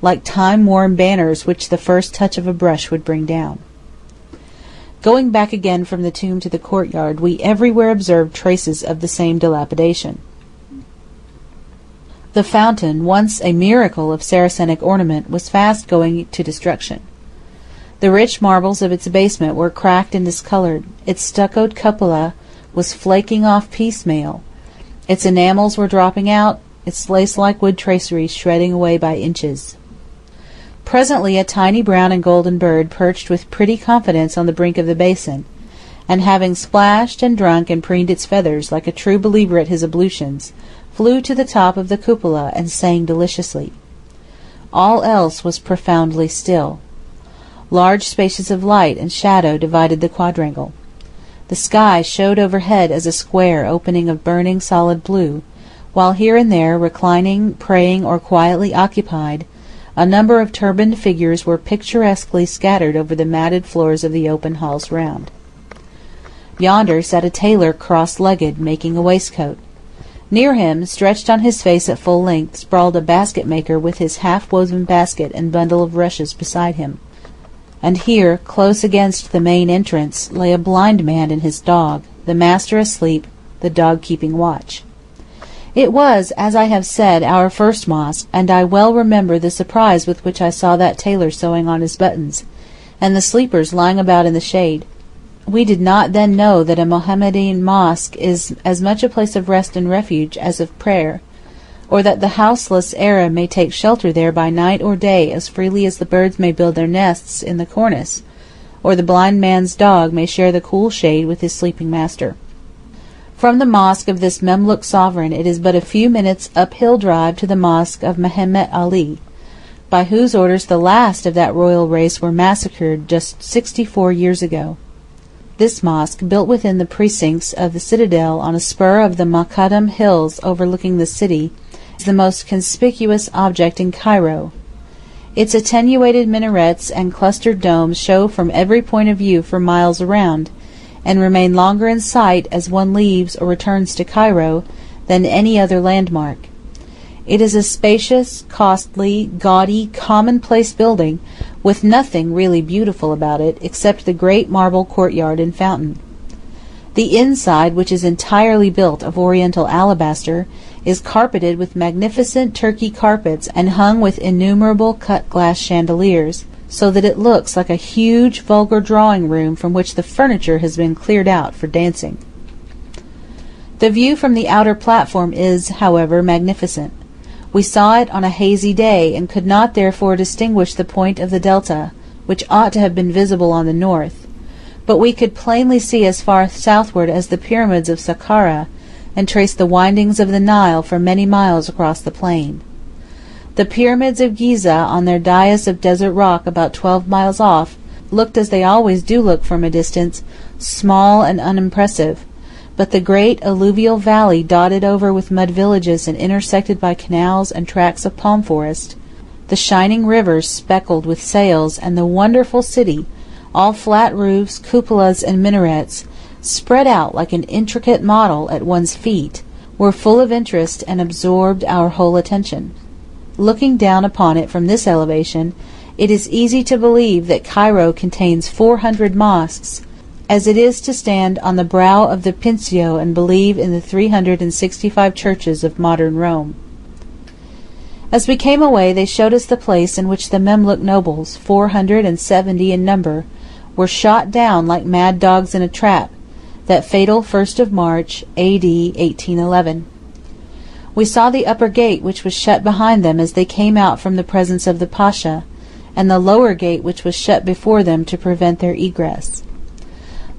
S1: like time-worn banners which the first touch of a brush would bring down. Going back again from the tomb to the courtyard, we everywhere observed traces of the same dilapidation. The fountain, once a miracle of Saracenic ornament, was fast going to destruction. The rich marbles of its basement were cracked and discolored, its stuccoed cupola was flaking off piecemeal, its enamels were dropping out, its lace-like wood traceries shredding away by inches. Presently a tiny brown and golden bird perched with pretty confidence on the brink of the basin, and having splashed and drunk and preened its feathers like a true believer at his ablutions, flew to the top of the cupola and sang deliciously. All else was profoundly still. Large spaces of light and shadow divided the quadrangle. The sky showed overhead as a square opening of burning solid blue, while here and there, reclining, praying, or quietly occupied, a number of turbaned figures were picturesquely scattered over the matted floors of the open halls round. Yonder sat a tailor cross-legged, making a waistcoat. Near him, stretched on his face at full length, sprawled a basket-maker with his half-woven basket and bundle of rushes beside him. And here, close against the main entrance, lay a blind man and his dog, the master asleep, the dog keeping watch. It was, as I have said, our first mosque, and I well remember the surprise with which I saw that tailor sewing on his buttons, and the sleepers lying about in the shade. We did not then know that a Mohammedan mosque is as much a place of rest and refuge as of prayer, or that the houseless Arab may take shelter there by night or day as freely as the birds may build their nests in the cornice, or the blind man's dog may share the cool shade with his sleeping master. From the mosque of this Memluk sovereign it is but a few minutes uphill drive to the mosque of Mehemet Ali, by whose orders the last of that royal race were massacred just 64 years ago. This mosque, built within the precincts of the citadel on a spur of the Makadam hills overlooking the city, is the most conspicuous object in Cairo. Its attenuated minarets and clustered domes show from every point of view for miles around, and remain longer in sight as one leaves or returns to Cairo than any other landmark. It is a spacious, costly, gaudy, commonplace building, with nothing really beautiful about it except the great marble courtyard and fountain. The inside, which is entirely built of Oriental alabaster, is carpeted with magnificent Turkey carpets and hung with innumerable cut-glass chandeliers, so that it looks like a huge, vulgar drawing-room from which the furniture has been cleared out for dancing. The view from the outer platform is, however, magnificent. We saw it on a hazy day, and could not therefore distinguish the point of the delta, which ought to have been visible on the north, but we could plainly see as far southward as the pyramids of Saqqara, and trace the windings of the Nile for many miles across the plain. The pyramids of Giza, on their dais of desert rock about 12 miles off, looked as they always do look from a distance, small and unimpressive, but the great alluvial valley dotted over with mud villages and intersected by canals and tracts of palm forest, the shining rivers speckled with sails, and the wonderful city, all flat roofs, cupolas, and minarets, spread out like an intricate model at one's feet, were full of interest and absorbed our whole attention. Looking down upon it from this elevation, it is easy to believe that Cairo contains 400 mosques, as it is to stand on the brow of the Pincio and believe in the 365 churches of modern Rome. As we came away, they showed us the place in which the Memluk nobles, 470 in number, were shot down like mad dogs in a trap, that fatal 1st of March, A.D. 1811. We saw the upper gate which was shut behind them as they came out from the presence of the Pasha, and the lower gate which was shut before them to prevent their egress.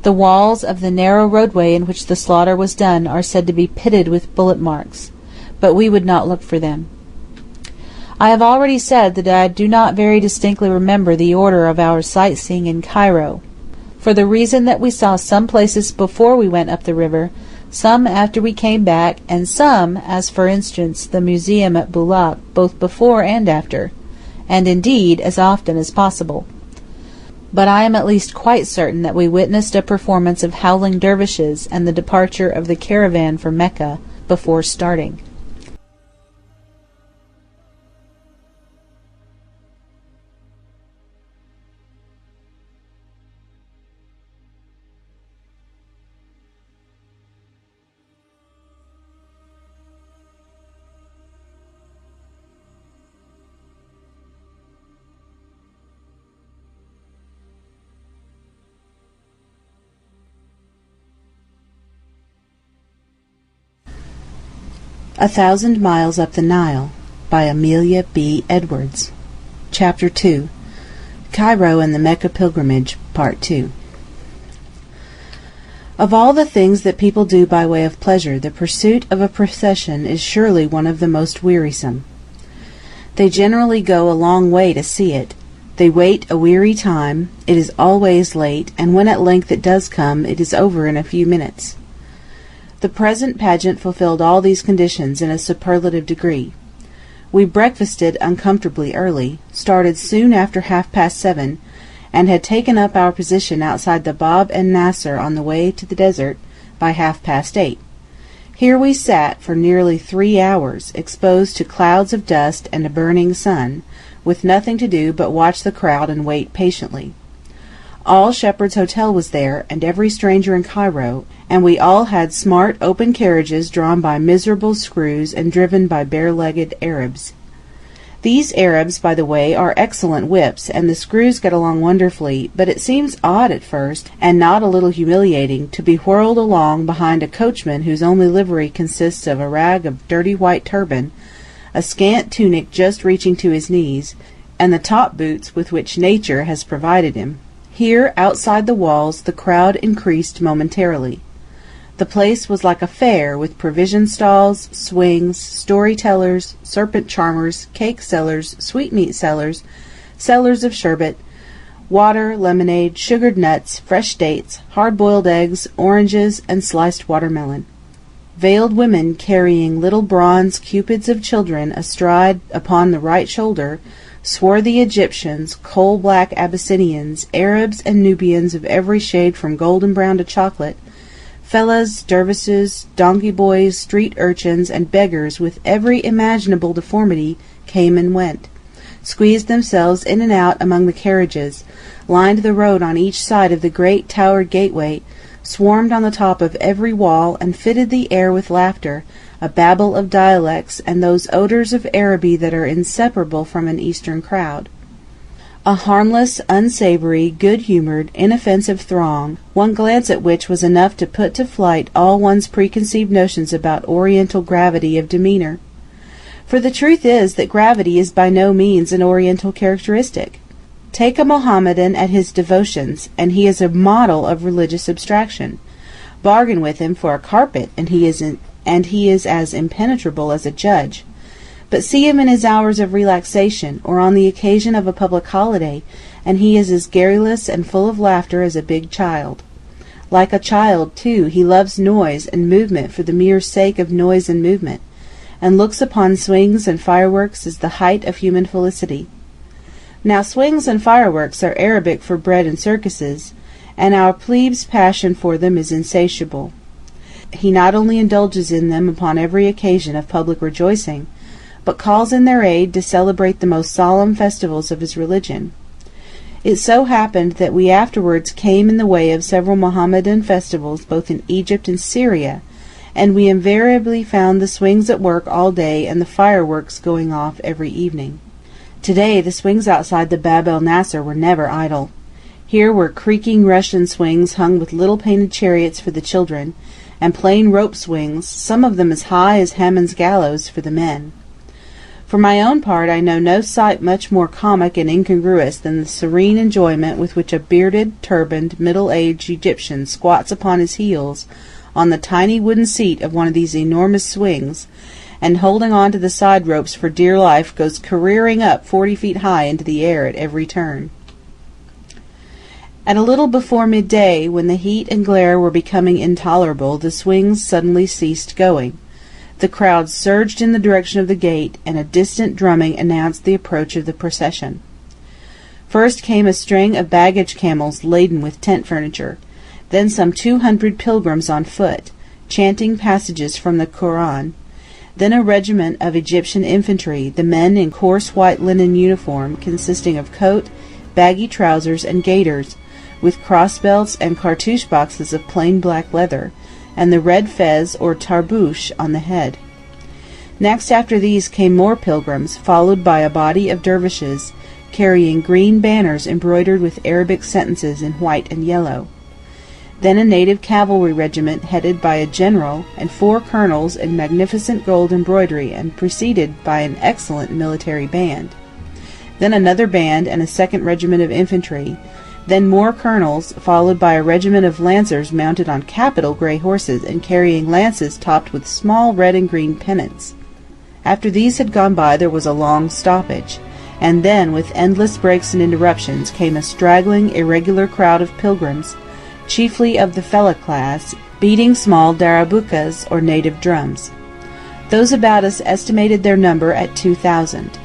S1: The walls of the narrow roadway in which the slaughter was done are said to be pitted with bullet marks, but we would not look for them. I have already said that I do not very distinctly remember the order of our sightseeing in Cairo, for the reason that we saw some places before we went up the river, some after we came back, and some, as for instance the museum at Boulak, both before and after, and indeed as often as possible. But I am at least quite certain that we witnessed a performance of howling dervishes and the departure of the caravan for Mecca before starting. A Thousand Miles Up the Nile by Amelia B. Edwards. Chapter 2. Cairo and the Mecca Pilgrimage, Part 2. Of all the things that people do by way of pleasure, the pursuit of a procession is surely one of the most wearisome. They generally go a long way to see it. They wait a weary time, it is always late, and when at length it does come, it is over in a few minutes. The present pageant fulfilled all these conditions in a superlative degree. We breakfasted uncomfortably early, started soon after 7:30, and had taken up our position outside the Bab en Nasser on the way to the desert by 8:30. Here we sat for nearly 3 hours, exposed to clouds of dust and a burning sun, with nothing to do but watch the crowd and wait patiently. All Shepherd's Hotel was there, and every stranger in Cairo, and we all had smart open carriages drawn by miserable screws and driven by bare-legged Arabs. These Arabs, by the way, are excellent whips, and the screws get along wonderfully, but it seems odd at first, and not a little humiliating, to be whirled along behind a coachman whose only livery consists of a rag of dirty white turban, a scant tunic just reaching to his knees, and the top boots with which nature has provided him. Here, outside the walls, the crowd increased momentarily. The place was like a fair, with provision stalls, swings, story-tellers, serpent charmers, cake sellers, sweetmeat sellers, sellers of sherbet, water, lemonade, sugared nuts, fresh dates, hard-boiled eggs, oranges, and sliced watermelon. Veiled women carrying little bronze cupids of children astride upon the right shoulder, swarthy Egyptians, coal-black Abyssinians, Arabs and Nubians of every shade from golden brown to chocolate, Fellahs, dervishes, donkey boys, street urchins, and beggars with every imaginable deformity came and went, squeezed themselves in and out among the carriages, lined the road on each side of the great towered gateway, swarmed on the top of every wall, and fitted the air with laughter, a babel of dialects, and those odours of Araby that are inseparable from an Eastern crowd. A harmless, unsavoury, good-humoured, inoffensive throng, one glance at which was enough to put to flight all one's preconceived notions about Oriental gravity of demeanour. For the truth is that gravity is by no means an Oriental characteristic. Take a Mohammedan at his devotions, and he is a model of religious abstraction. Bargain with him for a carpet, and he is as impenetrable as a judge. But see him in his hours of relaxation, or on the occasion of a public holiday, and he is as garrulous and full of laughter as a big child. Like a child, too, he loves noise and movement for the mere sake of noise and movement, and looks upon swings and fireworks as the height of human felicity. Now swings and fireworks are Arabic for bread and circuses, and our plebe's passion for them is insatiable. He not only indulges in them upon every occasion of public rejoicing, but calls in their aid to celebrate the most solemn festivals of his religion. It so happened that we afterwards came in the way of several Mohammedan festivals both in Egypt and Syria, and we invariably found the swings at work all day and the fireworks going off every evening. Today the swings outside the Bab el Nasser were never idle. Here were creaking Russian swings hung with little painted chariots for the children, and plain rope swings, some of them as high as Haman's gallows, for the men. For my own part, I know no sight much more comic and incongruous than the serene enjoyment with which a bearded, turbaned, middle-aged Egyptian squats upon his heels on the tiny wooden seat of one of these enormous swings, and holding on to the side ropes for dear life goes careering up 40 feet high into the air at every turn. At a little before midday, when the heat and glare were becoming intolerable, the swings suddenly ceased going. The crowd surged in the direction of the gate, and a distant drumming announced the approach of the procession. First came a string of baggage camels laden with tent furniture, then some 200 pilgrims on foot, chanting passages from the Koran, then a regiment of Egyptian infantry, the men in coarse white linen uniform consisting of coat, baggy trousers, and gaiters, with cross-belts and cartouche boxes of plain black leather, and the red fez or tarbouche on the head. Next after these came more pilgrims, followed by a body of dervishes, carrying green banners embroidered with Arabic sentences in white and yellow. Then a native cavalry regiment headed by a general and 4 colonels in magnificent gold embroidery, and preceded by an excellent military band. Then another band and a second regiment of infantry, then more colonels, followed by a regiment of lancers mounted on capital grey horses and carrying lances topped with small red and green pennants. After these had gone by there was a long stoppage, and then, with endless breaks and interruptions, came a straggling, irregular crowd of pilgrims, chiefly of the fellah class, beating small darabukas or native drums. Those about us estimated their number at 2,000.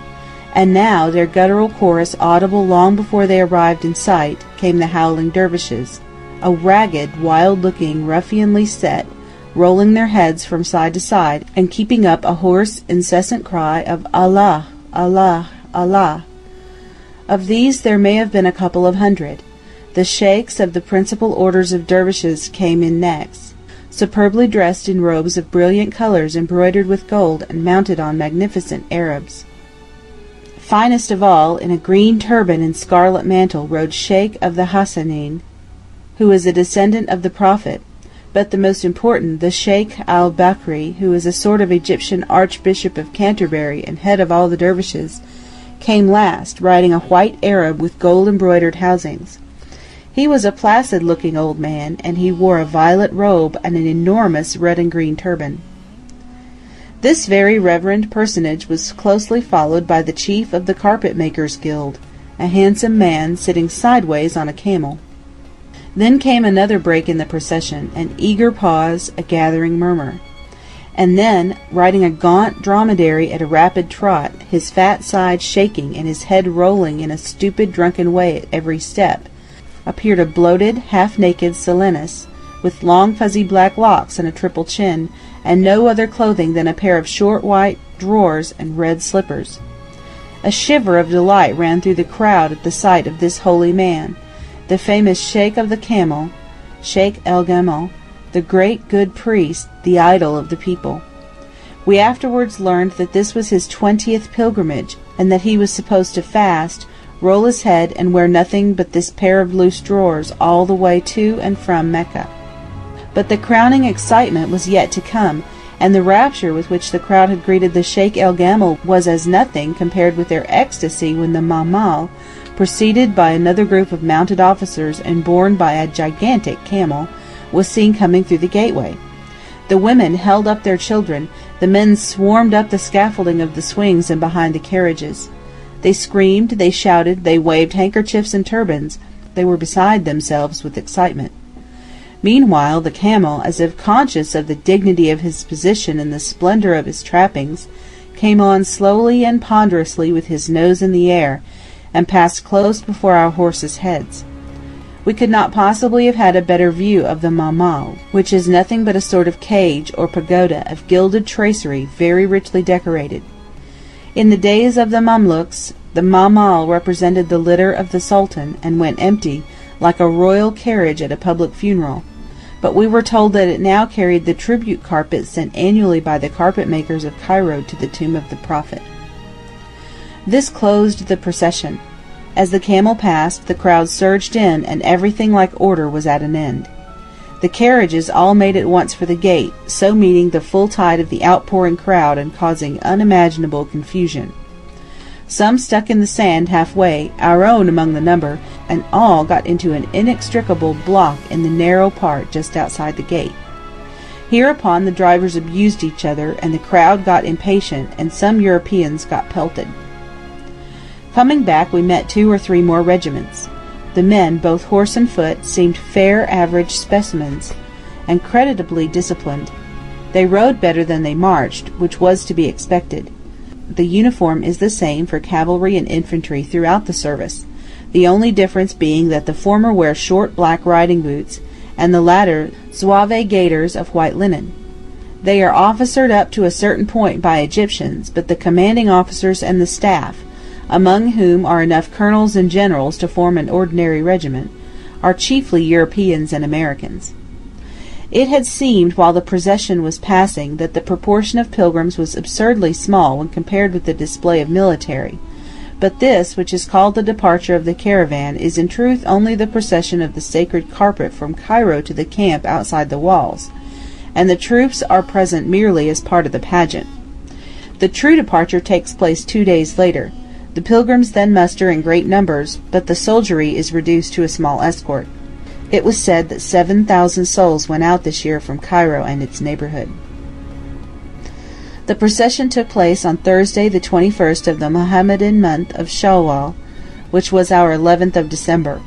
S1: And now, their guttural chorus audible long before they arrived in sight, came the howling dervishes, a ragged, wild-looking, ruffianly set, rolling their heads from side to side, and keeping up a hoarse, incessant cry of Allah, Allah, Allah. Of these there may have been a couple of hundred. The sheikhs of the principal orders of dervishes came in next, superbly dressed in robes of brilliant colours embroidered with gold and mounted on magnificent Arabs. Finest of all, in a green turban and scarlet mantle, rode Sheikh of the Hassanin, who is a descendant of the Prophet, but the most important, the Sheikh al-Bakri, who is a sort of Egyptian Archbishop of Canterbury and head of all the dervishes, came last, riding a white Arab with gold-embroidered housings. He was a placid-looking old man, and he wore a violet robe and an enormous red and green turban. This very reverend personage was closely followed by the chief of the Carpet-makers' Guild, a handsome man sitting sideways on a camel. Then came another break in the procession, an eager pause, a gathering murmur. And then, riding a gaunt dromedary at a rapid trot, his fat sides shaking and his head rolling in a stupid drunken way at every step, appeared a bloated, half-naked Silenus, with long fuzzy black locks and a triple chin, and no other clothing than a pair of short white drawers and red slippers. A shiver of delight ran through the crowd at the sight of this holy man, the famous Sheikh of the Camel, Sheikh El Gamal, the great good priest, the idol of the people. We afterwards learned that this was his 20th pilgrimage, and that he was supposed to fast, roll his head, and wear nothing but this pair of loose drawers all the way to and from Mecca. But the crowning excitement was yet to come, and the rapture with which the crowd had greeted the Sheikh El Gamal was as nothing compared with their ecstasy when the Mahmal, preceded by another group of mounted officers and borne by a gigantic camel, was seen coming through the gateway. The women held up their children, the men swarmed up the scaffolding of the swings and behind the carriages. They screamed, they shouted, they waved handkerchiefs and turbans. They were beside themselves with excitement. Meanwhile the camel, as if conscious of the dignity of his position and the splendor of his trappings, came on slowly and ponderously with his nose in the air, and passed close before our horses' heads. We could not possibly have had a better view of the Mahmal, which is nothing but a sort of cage or pagoda of gilded tracery very richly decorated. In the days of the Mamluks, the Mahmal represented the litter of the Sultan, and went empty, like a royal carriage at a public funeral, but we were told that it now carried the tribute carpet sent annually by the carpet makers of Cairo to the tomb of the Prophet. This closed the procession. As the camel passed, the crowd surged in, and everything like order was at an end. The carriages all made at once for the gate, so meeting the full tide of the outpouring crowd and causing unimaginable confusion. Some stuck in the sand halfway, our own among the number, and all got into an inextricable block in the narrow part just outside the gate. Hereupon the drivers abused each other, and the crowd got impatient, and some Europeans got pelted. Coming back, we met 2 or 3 more regiments. The men, both horse and foot, seemed fair average specimens, and creditably disciplined. They rode better than they marched, which was to be expected. The uniform is the same for cavalry and infantry throughout the service, the only difference being that the former wear short black riding boots, and the latter zouave gaiters of white linen. They are officered up to a certain point by Egyptians, but the commanding officers and the staff, among whom are enough colonels and generals to form an ordinary regiment, are chiefly Europeans and Americans. It had seemed while the procession was passing that the proportion of pilgrims was absurdly small when compared with the display of military, but this, which is called the departure of the caravan, is in truth only the procession of the sacred carpet from Cairo to the camp outside the walls, and the troops are present merely as part of the pageant. The true departure takes place 2 days later. The pilgrims then muster in great numbers, but the soldiery is reduced to a small escort. It was said that 7,000 souls went out this year from Cairo and its neighborhood. The procession took place on Thursday the 21st of the Mohammedan month of Shawwal, which was our 11th of December.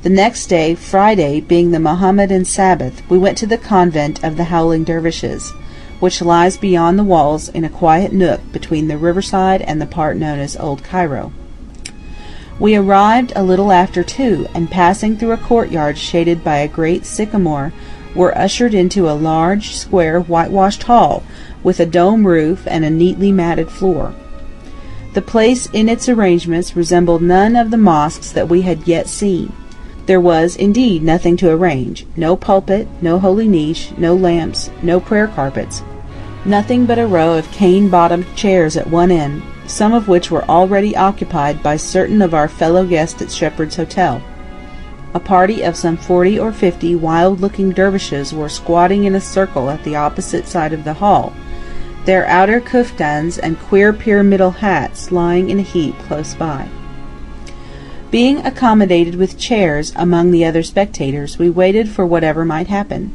S1: The next day, Friday, being the Mohammedan Sabbath, we went to the convent of the Howling Dervishes, which lies beyond the walls in a quiet nook between the riverside and the part known as Old Cairo. We arrived a little after 2, and passing through a courtyard shaded by a great sycamore, were ushered into a large, square, whitewashed hall, with a dome roof and a neatly matted floor. The place in its arrangements resembled none of the mosques that we had yet seen. There was, indeed, nothing to arrange, no pulpit, no holy niche, no lamps, no prayer carpets, nothing but a row of cane-bottomed chairs at one end, some of which were already occupied by certain of our fellow guests at Shepherd's Hotel. A party of some 40 or 50 wild-looking dervishes were squatting in a circle at the opposite side of the hall, their outer kuftans and queer pyramidal hats lying in a heap close by. Being accommodated with chairs among the other spectators, we waited for whatever might happen.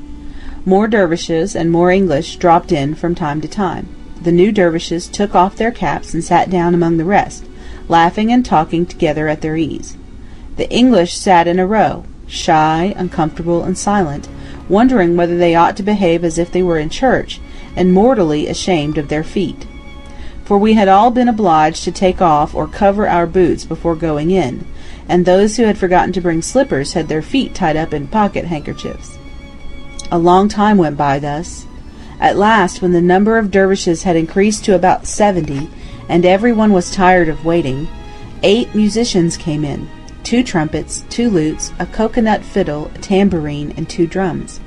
S1: More dervishes and more English dropped in from time to time. The new dervishes took off their caps and sat down among the rest, laughing and talking together at their ease. The English sat in a row, shy, uncomfortable, and silent, wondering whether they ought to behave as if they were in church, and mortally ashamed of their feet. For we had all been obliged to take off or cover our boots before going in, and those who had forgotten to bring slippers had their feet tied up in pocket handkerchiefs. A long time went by thus. At last, when the number of dervishes had increased to about 70, and everyone was tired of waiting, 8 musicians came in, 2 trumpets, 2 lutes, a coconut fiddle, a tambourine, and 2 drums.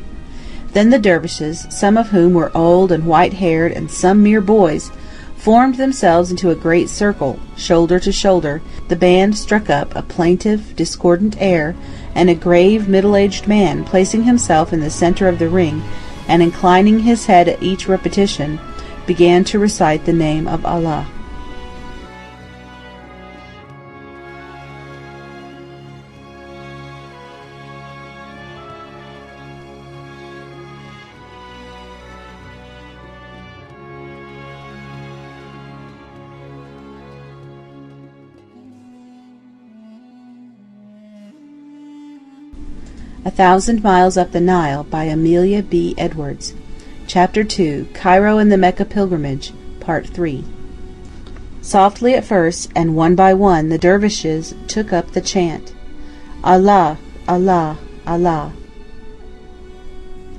S1: Then the dervishes, some of whom were old and white-haired and some mere boys, formed themselves into a great circle, shoulder to shoulder. The band struck up a plaintive, discordant air, and a grave, middle-aged man, placing himself in the center of the ring, and inclining his head at each repetition, began to recite the name of Allah. A Thousand Miles Up the Nile by Amelia B. Edwards. Chapter 2. Cairo and the Mecca Pilgrimage. Part 3. Softly at first, and one by one, the dervishes took up the chant, Allah, Allah, Allah.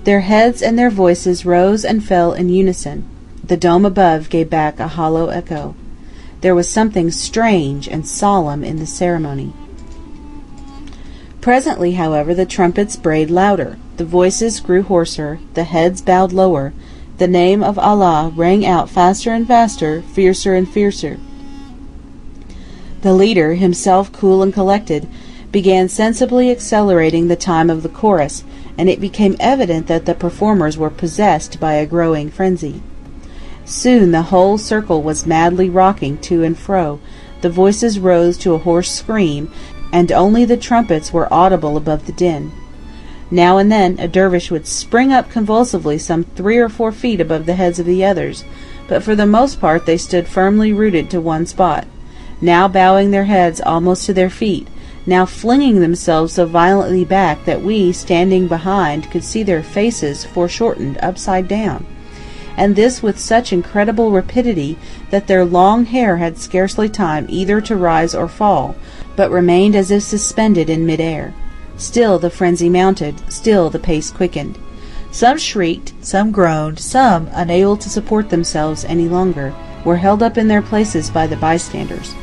S1: Their heads and their voices rose and fell in unison. The dome above gave back a hollow echo. There was something strange and solemn in the ceremony. Presently, however, the trumpets brayed louder, the voices grew hoarser, the heads bowed lower, the name of Allah rang out faster and faster, fiercer and fiercer. The leader, himself cool and collected, began sensibly accelerating the time of the chorus, and it became evident that the performers were possessed by a growing frenzy. Soon the whole circle was madly rocking to and fro, the voices rose to a hoarse scream, and only the trumpets were audible above the din. Now and then a dervish would spring up convulsively some 3 or 4 feet above the heads of the others, but for the most part they stood firmly rooted to one spot, now bowing their heads almost to their feet, now flinging themselves so violently back that we, standing behind, could see their faces foreshortened upside down, and this with such incredible rapidity that their long hair had scarcely time either to rise or fall, but remained as if suspended in mid-air. Still the frenzy mounted, still the pace quickened. Some shrieked, some groaned, some, unable to support themselves any longer, were held up in their places by the bystanders.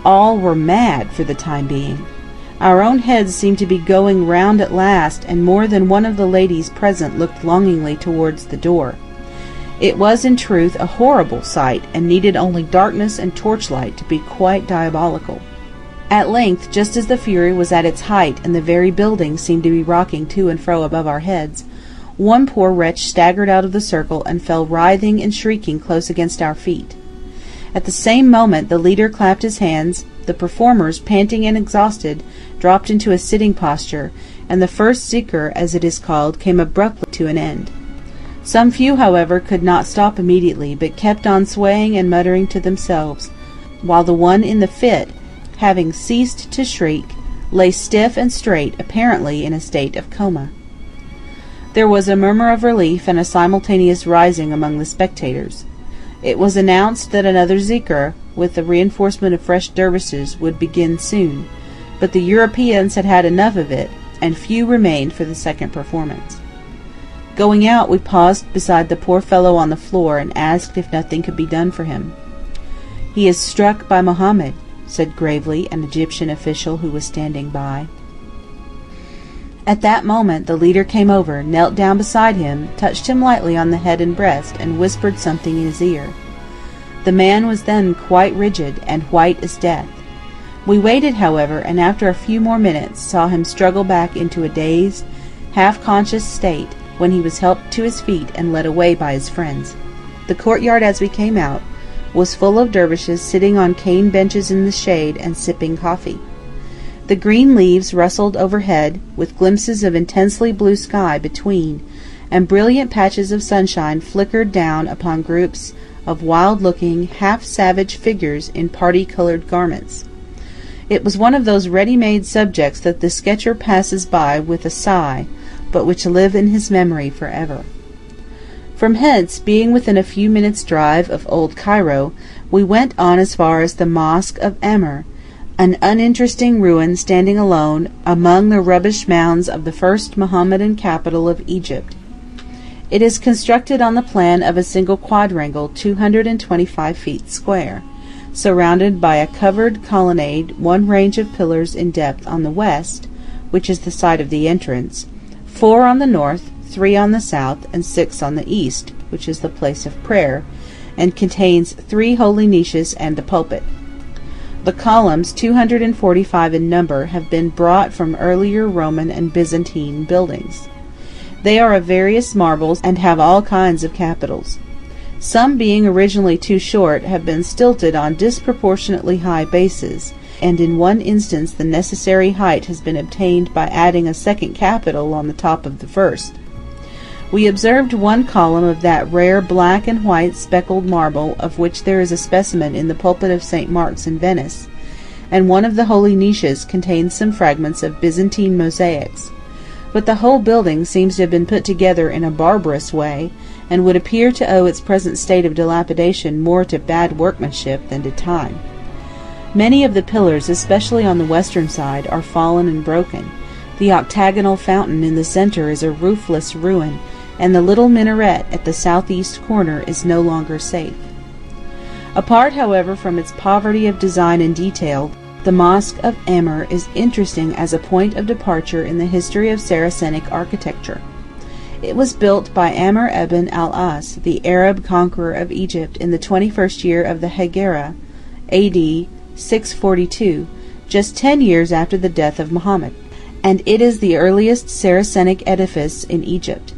S1: All were mad for the time being. Our own heads seemed to be going round at last, and more than one of the ladies present looked longingly towards the door. It was in truth a horrible sight, and needed only darkness and torchlight to be quite diabolical. At length, just as the fury was at its height and the very building seemed to be rocking to and fro above our heads, one poor wretch staggered out of the circle and fell writhing and shrieking close against our feet. At the same moment the leader clapped his hands, the performers, panting and exhausted, dropped into a sitting posture, and the first zikr, as it is called, came abruptly to an end. Some few, however, could not stop immediately, but kept on swaying and muttering to themselves, while the one in the fit, having ceased to shriek, lay stiff and straight, apparently in a state of coma. There was a murmur of relief and a simultaneous rising among the spectators. It was announced that another zikr, with the reinforcement of fresh dervishes, would begin soon, but the Europeans had had enough of it, and few remained for the second performance. Going out, we paused beside the poor fellow on the floor and asked if nothing could be done for him. "He is struck by Mohammed," said gravely an Egyptian official who was standing by. At that moment the leader came over, knelt down beside him, touched him lightly on the head and breast, and whispered something in his ear. The man was then quite rigid, and white as death. We waited, however, and after a few more minutes saw him struggle back into a dazed, half-conscious state, when he was helped to his feet and led away by his friends. The courtyard, as we came out, was full of dervishes sitting on cane benches in the shade and sipping coffee. The green leaves rustled overhead, with glimpses of intensely blue sky between, and brilliant patches of sunshine flickered down upon groups of wild-looking, half-savage figures in party-colored garments. It was one of those ready-made subjects that the sketcher passes by with a sigh, but which live in his memory forever. From hence, being within a few minutes' drive of Old Cairo, we went on as far as the Mosque of Amr, an uninteresting ruin standing alone among the rubbish mounds of the first Mohammedan capital of Egypt. It is constructed on the plan of a single quadrangle 225 feet square, surrounded by a covered colonnade, one range of pillars in depth on the west, which is the site of the entrance, 4 on the north, 3 on the south, and 6 on the east, which is the place of prayer, and contains 3 holy niches and the pulpit. The columns, 245 in number, have been brought from earlier Roman and Byzantine buildings. They are of various marbles and have all kinds of capitals. Some, being originally too short, have been stilted on disproportionately high bases, and in one instance the necessary height has been obtained by adding a second capital on the top of the first. We observed one column of that rare black and white speckled marble of which there is a specimen in the pulpit of St. Mark's in Venice, and one of the holy niches contains some fragments of Byzantine mosaics. But the whole building seems to have been put together in a barbarous way, and would appear to owe its present state of dilapidation more to bad workmanship than to time. Many of the pillars, especially on the western side, are fallen and broken. The octagonal fountain in the center is a roofless ruin, and the little minaret at the southeast corner is no longer safe. Apart, however, from its poverty of design and detail, the Mosque of Amr is interesting as a point of departure in the history of Saracenic architecture. It was built by Amr ibn al-As, the Arab conqueror of Egypt, in the 21st year of the Hegira, A.D. 642, just 10 years after the death of Muhammad, and it is the earliest Saracenic edifice in Egypt.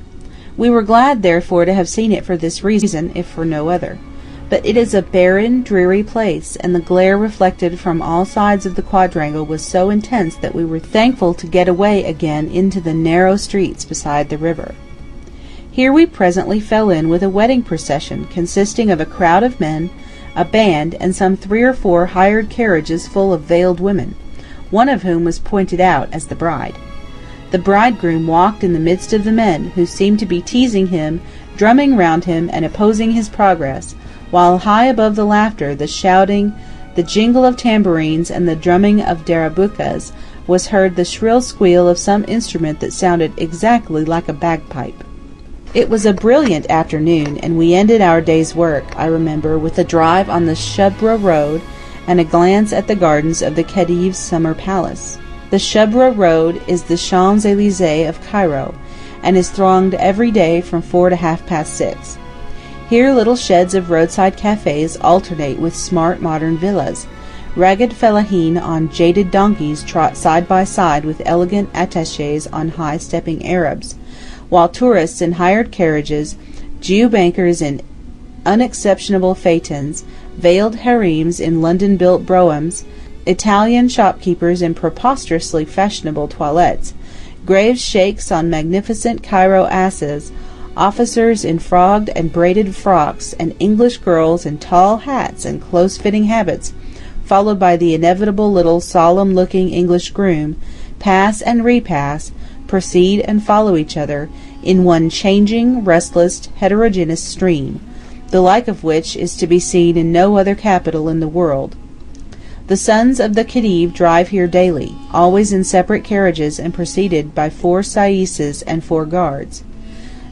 S1: We were glad, therefore, to have seen it for this reason, if for no other. But it is a barren, dreary place, and the glare reflected from all sides of the quadrangle was so intense that we were thankful to get away again into the narrow streets beside the river. Here we presently fell in with a wedding procession consisting of a crowd of men, a band, and some 3 or 4 hired carriages full of veiled women, one of whom was pointed out as the bride. The bridegroom walked in the midst of the men, who seemed to be teasing him, drumming round him, and opposing his progress, while high above the laughter, the shouting, the jingle of tambourines, and the drumming of darabukas, was heard the shrill squeal of some instrument that sounded exactly like a bagpipe. It was a brilliant afternoon, and we ended our day's work, I remember, with a drive on the Shubra road and a glance at the gardens of the Khedive's summer palace. The Shubra road is the Champs-Élysées of Cairo, and is thronged every day from 4 to 6:30. Here little sheds of roadside cafes alternate with smart modern villas. Ragged fellaheen on jaded donkeys trot side by side with elegant attachés on high-stepping Arabs, while tourists in hired carriages, Jew bankers in unexceptionable phaetons, veiled harems in London-built broughams, Italian shopkeepers in preposterously fashionable toilettes, grave sheikhs on magnificent Cairo asses, officers in frogged and braided frocks, and English girls in tall hats and close-fitting habits, followed by the inevitable little solemn-looking English groom, pass and repass, proceed and follow each other, in one changing, restless, heterogeneous stream, the like of which is to be seen in no other capital in the world. The sons of the Khedive drive here daily, always in separate carriages and preceded by 4 saises and 4 guards.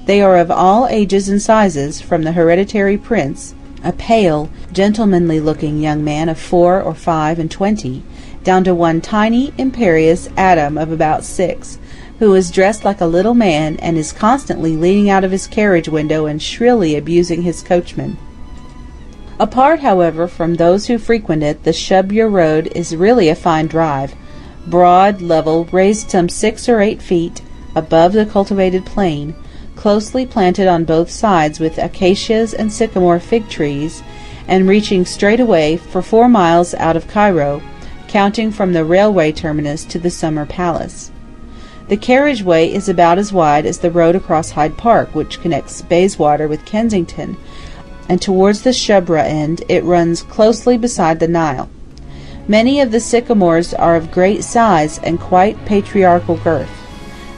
S1: They are of all ages and sizes, from the hereditary prince, a pale, gentlemanly-looking young man of 4 or 5 and 20, down to one tiny, imperious atom of about 6, who is dressed like a little man and is constantly leaning out of his carriage window and shrilly abusing his coachman. Apart, however, from those who frequent it, the Shubra road is really a fine drive, broad, level, raised some 6 or 8 feet above the cultivated plain, closely planted on both sides with acacias and sycamore fig trees, and reaching straight away for 4 miles out of Cairo, counting from the railway terminus to the summer palace. The carriageway is about as wide as the road across Hyde Park, which connects Bayswater with Kensington, and towards the Shubra end it runs closely beside the Nile. Many of the sycamores are of great size and quite patriarchal girth.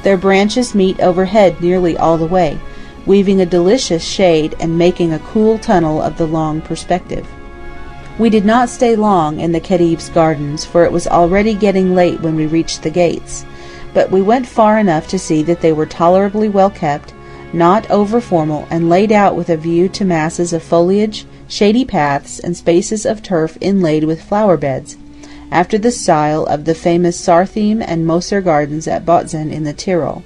S1: Their branches meet overhead nearly all the way, weaving a delicious shade and making a cool tunnel of the long perspective. We did not stay long in the Khedive's gardens, for it was already getting late when we reached the gates, but we went far enough to see that they were tolerably well kept, not over formal, and laid out with a view to masses of foliage, shady paths, and spaces of turf inlaid with flower beds, after the style of the famous Sartheme and Moser gardens at Botzen in the Tyrol.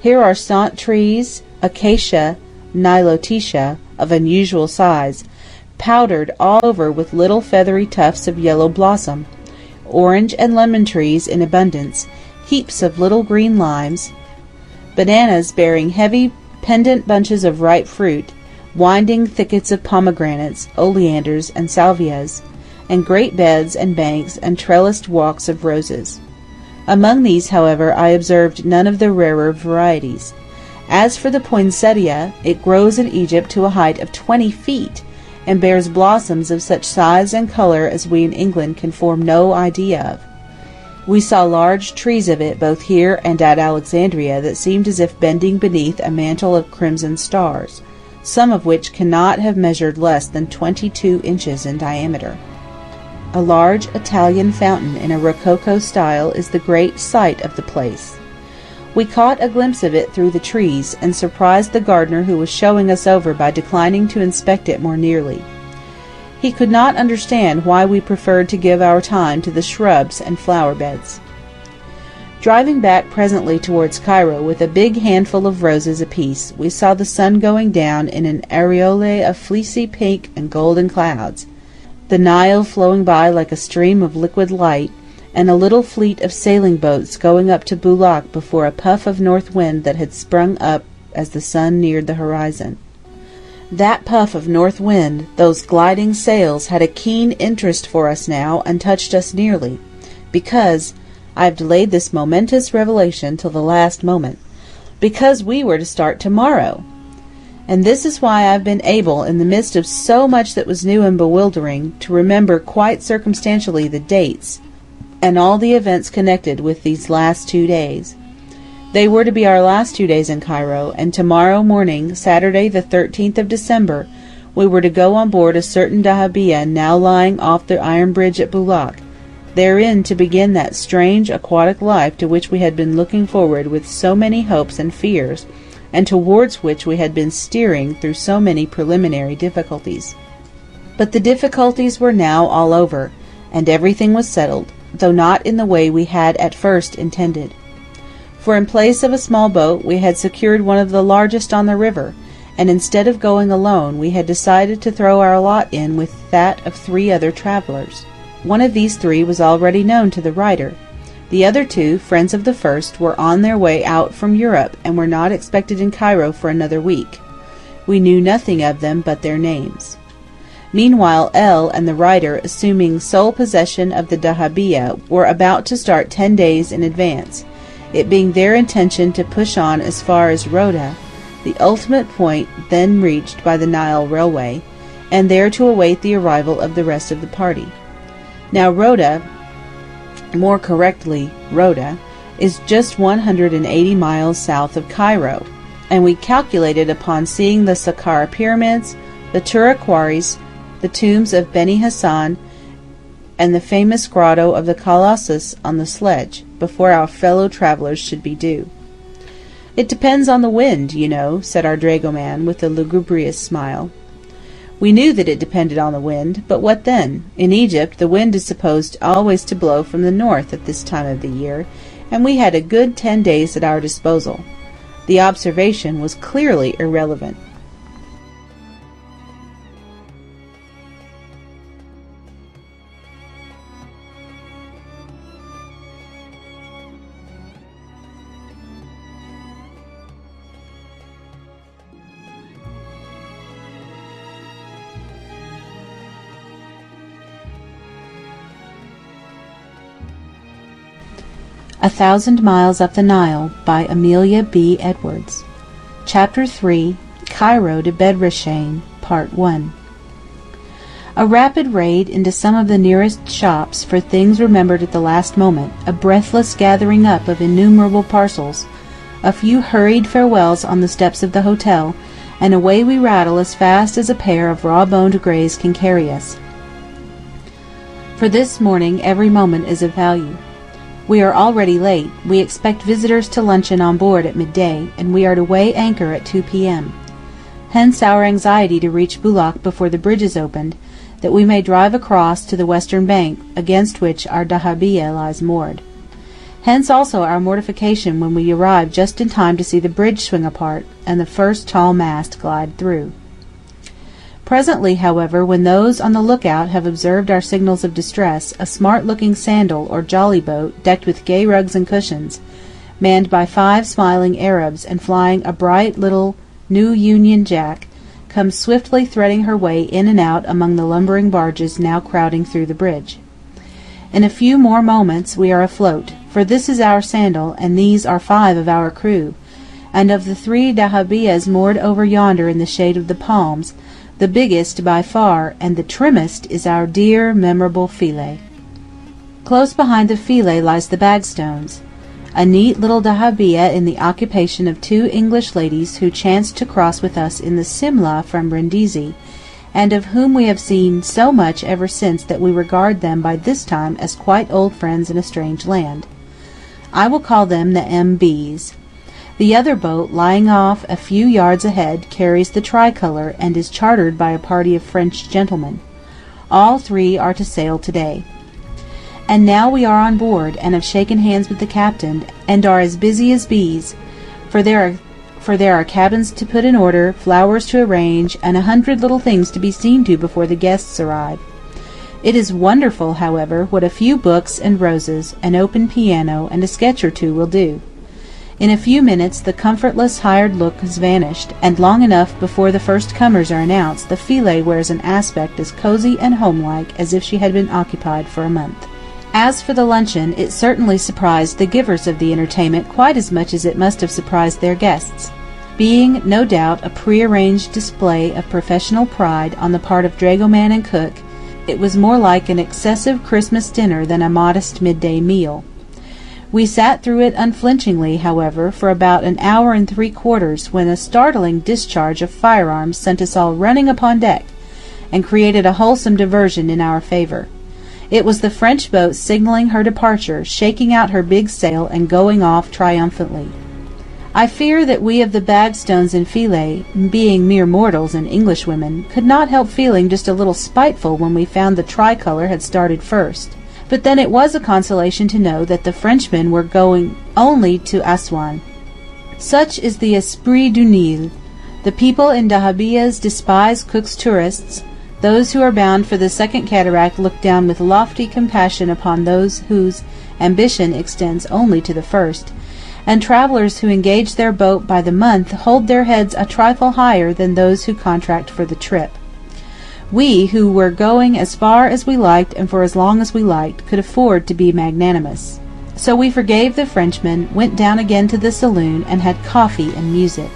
S1: Here are stout trees, acacia, nilotica, of unusual size, powdered all over with little feathery tufts of yellow blossom, orange and lemon trees in abundance, heaps of little green limes, bananas bearing heavy pendant bunches of ripe fruit, winding thickets of pomegranates, oleanders, and salvias, and great beds and banks and trellised walks of roses. Among these, however, I observed none of the rarer varieties. As for the poinsettia, it grows in Egypt to a height of 20 feet, and bears blossoms of such size and color as we in England can form no idea of. We saw large trees of it both here and at Alexandria that seemed as if bending beneath a mantle of crimson stars, some of which cannot have measured less than 22 inches in diameter. A large Italian fountain in a Rococo style is the great sight of the place. We caught a glimpse of it through the trees, and surprised the gardener who was showing us over by declining to inspect it more nearly. He could not understand why we preferred to give our time to the shrubs and flower beds. Driving back presently towards Cairo with a big handful of roses apiece, we saw the sun going down in an aureole of fleecy pink and golden clouds, the Nile flowing by like a stream of liquid light, and a little fleet of sailing boats going up to Boulak before a puff of north wind that had sprung up as the sun neared the horizon. That puff of north wind, those gliding sails, had a keen interest for us now, and touched us nearly, because I have delayed this momentous revelation till the last moment, because we were to start tomorrow. And this is why I have been able, in the midst of so much that was new and bewildering, to remember quite circumstantially the dates, and all the events connected with these last 2 days. They were to be our last 2 days in Cairo, and tomorrow morning, Saturday the 13th of December, we were to go on board a certain dahabeah now lying off the iron bridge at Boulak, therein to begin that strange aquatic life to which we had been looking forward with so many hopes and fears, and towards which we had been steering through so many preliminary difficulties. But the difficulties were now all over, and everything was settled, though not in the way we had at first intended. For in place of a small boat we had secured one of the largest on the river, and instead of going alone we had decided to throw our lot in with that of 3 other travelers. One of these 3 was already known to the writer. The other 2, friends of the first, were on their way out from Europe, and were not expected in Cairo for another week. We knew nothing of them but their names. Meanwhile L. and the writer, assuming sole possession of the dahabeah, were about to start 10 days in advance, it being their intention to push on as far as Rhoda, the ultimate point then reached by the Nile Railway, and there to await the arrival of the rest of the party. Now Rhoda, more correctly Rhoda, is just 180 miles south of Cairo, and we calculated upon seeing the Saqqara pyramids, the Tura quarries, the tombs of Beni Hassan, and the famous grotto of the Colossus on the sledge, before our fellow travellers should be due. "It depends on the wind, you know," said our dragoman, with a lugubrious smile. We knew that it depended on the wind, but what then? In Egypt the wind is supposed always to blow from the north at this time of the year, and we had a good 10 days at our disposal. The observation was clearly irrelevant. A Thousand Miles Up the Nile by Amelia B. Edwards. Chapter 3 Cairo to Bedrashein Part 1. A rapid raid into some of the nearest shops for things remembered at the last moment, a breathless gathering up of innumerable parcels, a few hurried farewells on the steps of the hotel, and away we rattle as fast as a pair of raw-boned greys can carry us. For this morning every moment is of value. We are already late. We expect visitors to luncheon on board at midday, and we are to weigh anchor at 2 p.m. Hence our anxiety to reach Boulak before the bridge is opened, that we may drive across to the western bank, against which our dahabeah lies moored. Hence also our mortification when we arrive just in time to see the bridge swing apart, and the first tall mast glide through. Presently, however, when those on the lookout have observed our signals of distress, a smart-looking sandal or jolly boat, decked with gay rugs and cushions, manned by 5 smiling Arabs, and flying a bright little New Union Jack, comes swiftly threading her way in and out among the lumbering barges now crowding through the bridge. In a few more moments we are afloat, for this is our sandal, and these are 5 of our crew, and of the 3 dahabeahs moored over yonder in the shade of the palms, the biggest by far and the trimmest is our dear memorable Philae. Close behind the Philae lies the Bagstones, a neat little dahabeah in the occupation of 2 English ladies who chanced to cross with us in the Simla from Brindisi, and of whom we have seen so much ever since that we regard them by this time as quite old friends in a strange land. I will call them the M.B.'s. The other boat, lying off a few yards ahead, carries the tricolour, and is chartered by a party of French gentlemen. All 3 are to sail to-day. And now we are on board, and have shaken hands with the captain, and are as busy as bees, for there are cabins to put in order, flowers to arrange, and 100 little things to be seen to before the guests arrive. It is wonderful, however, what a few books and roses, an open piano, and a sketch or 2 will do. In a few minutes the comfortless hired look has vanished, and long enough before the first comers are announced the Philae wears an aspect as cosy and homelike as if she had been occupied for a month. As for the luncheon, it certainly surprised the givers of the entertainment quite as much as it must have surprised their guests. Being, no doubt, a prearranged display of professional pride on the part of dragoman and cook, it was more like an excessive Christmas dinner than a modest midday meal. We sat through it unflinchingly, however, for about an hour and 3/4, when a startling discharge of firearms sent us all running upon deck, and created a wholesome diversion in our favour. It was the French boat signalling her departure, shaking out her big sail, and going off triumphantly. I fear that we of the Bagstones and Philae, being mere mortals and Englishwomen, could not help feeling just a little spiteful when we found the tricolour had started first. But then it was a consolation to know that the Frenchmen were going only to Assouan. Such is the esprit du Nil. The people in dahabeahs despise Cook's tourists. Those who are bound for the second cataract look down with lofty compassion upon those whose ambition extends only to the first, and travellers who engage their boat by the month hold their heads a trifle higher than those who contract for the trip. We, who were going as far as we liked and for as long as we liked, could afford to be magnanimous. So we forgave the Frenchmen, went down again to the saloon, and had coffee and music.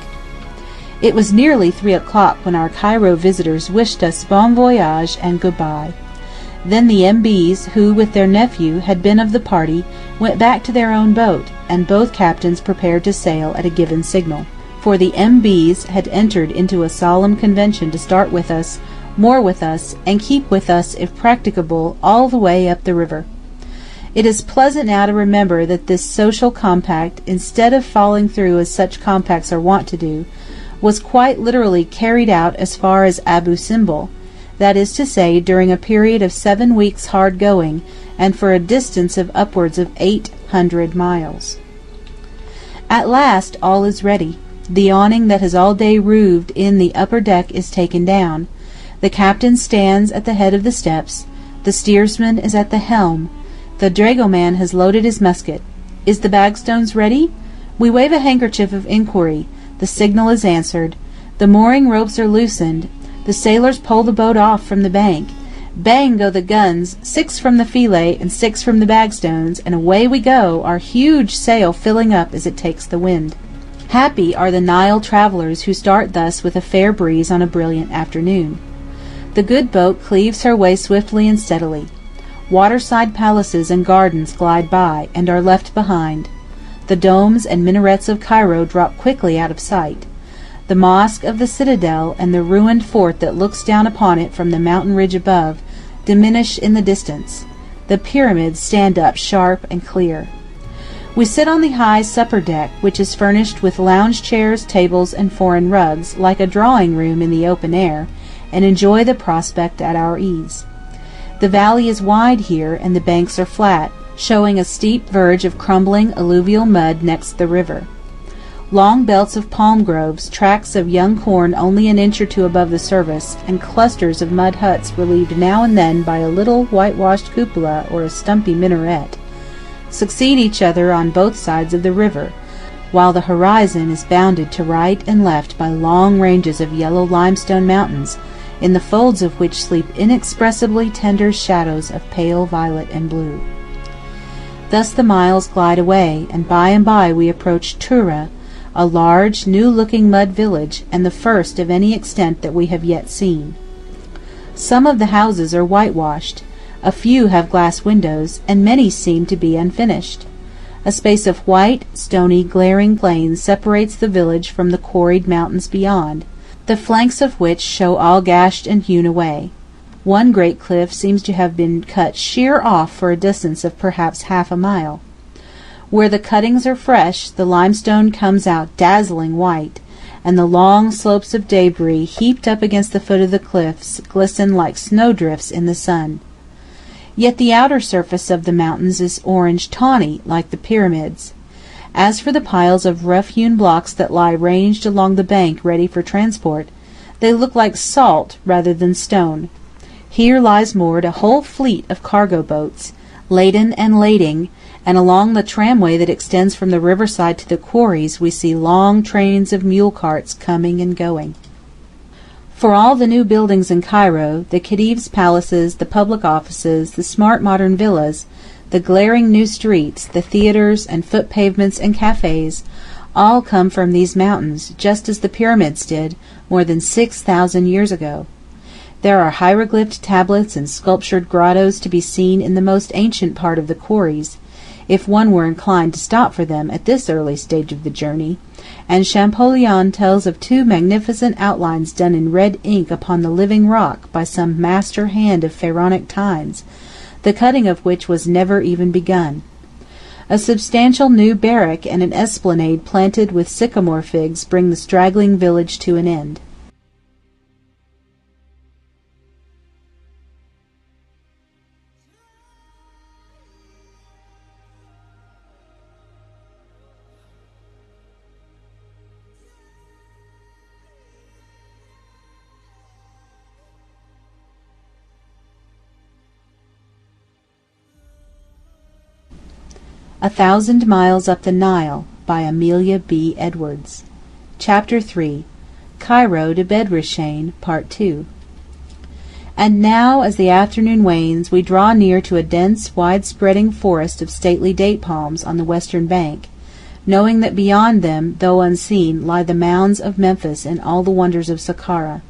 S1: It was nearly 3 o'clock when our Cairo visitors wished us bon voyage and good-bye. Then the M.B.'s, who with their nephew had been of the party, went back to their own boat, and both captains prepared to sail at a given signal. For the M.B.'s had entered into a solemn convention to start with us, more with us, and keep with us, if practicable, all the way up the river. It is pleasant now to remember that this social compact, instead of falling through as such compacts are wont to do, was quite literally carried out as far as Abu Simbel, that is to say, during a period of 7 weeks' hard going, and for a distance of upwards of 800 miles. At last all is ready. The awning that has all day roofed in the upper deck is taken down. The captain stands at the head of the steps. The steersman is at the helm. The dragoman has loaded his musket. Is the Bagstones ready? We wave a handkerchief of inquiry. The signal is answered. The mooring ropes are loosened. The sailors pull the boat off from the bank. Bang go the guns, 6 from the Philae and 6 from the Bagstones, and away we go, our huge sail filling up as it takes the wind. Happy are the Nile travellers who start thus with a fair breeze on a brilliant afternoon. The good boat cleaves her way swiftly and steadily. Waterside palaces and gardens glide by, and are left behind. The domes and minarets of Cairo drop quickly out of sight. The mosque of the citadel and the ruined fort that looks down upon it from the mountain ridge above diminish in the distance. The pyramids stand up sharp and clear. We sit on the high supper deck, which is furnished with lounge chairs, tables, and foreign rugs, like a drawing room in the open air, and enjoy the prospect at our ease. The valley is wide here, and the banks are flat, showing a steep verge of crumbling alluvial mud next the river. Long belts of palm groves, tracts of young corn only an inch or two above the surface, and clusters of mud huts relieved now and then by a little whitewashed cupola or a stumpy minaret, succeed each other on both sides of the river, while the horizon is bounded to right and left by long ranges of yellow limestone mountains, in the folds of which sleep inexpressibly tender shadows of pale violet and blue. Thus the miles glide away, and by we approach Tura, a large, new-looking mud village, and the first of any extent that we have yet seen. Some of the houses are whitewashed, a few have glass windows, and many seem to be unfinished. A space of white, stony, glaring plain separates the village from the quarried mountains beyond, the flanks of which show all gashed and hewn away. One great cliff seems to have been cut sheer off for a distance of perhaps half a mile. Where the cuttings are fresh, the limestone comes out dazzling white, and the long slopes of débris heaped up against the foot of the cliffs glisten like snowdrifts in the sun. Yet the outer surface of the mountains is orange tawny, like the pyramids. As for the piles of rough-hewn blocks that lie ranged along the bank ready for transport, they look like salt rather than stone. Here lies moored a whole fleet of cargo boats, laden and lading, and along the tramway that extends from the riverside to the quarries we see long trains of mule carts coming and going. For all the new buildings in Cairo, the Khedive's palaces, the public offices, the smart modern villas, the glaring new streets, the theatres and foot pavements and cafes, all come from these mountains, just as the pyramids did, more than 6,000 years ago. There are hieroglyphed tablets and sculptured grottos to be seen in the most ancient part of the quarries, if one were inclined to stop for them at this early stage of the journey, and Champollion tells of 2 magnificent outlines done in red ink upon the living rock by some master hand of Pharaonic times, the cutting of which was never even begun. A substantial new barrack and an esplanade planted with sycamore figs bring the straggling village to an end. A Thousand Miles Up the Nile by Amelia B. Edwards. Chapter 3 Cairo to Bedrashein Part 2. And now, as the afternoon wanes, we draw near to a dense, wide-spreading forest of stately date palms on the western bank, knowing that beyond them, though unseen, lie the mounds of Memphis and all the wonders of Saqqara.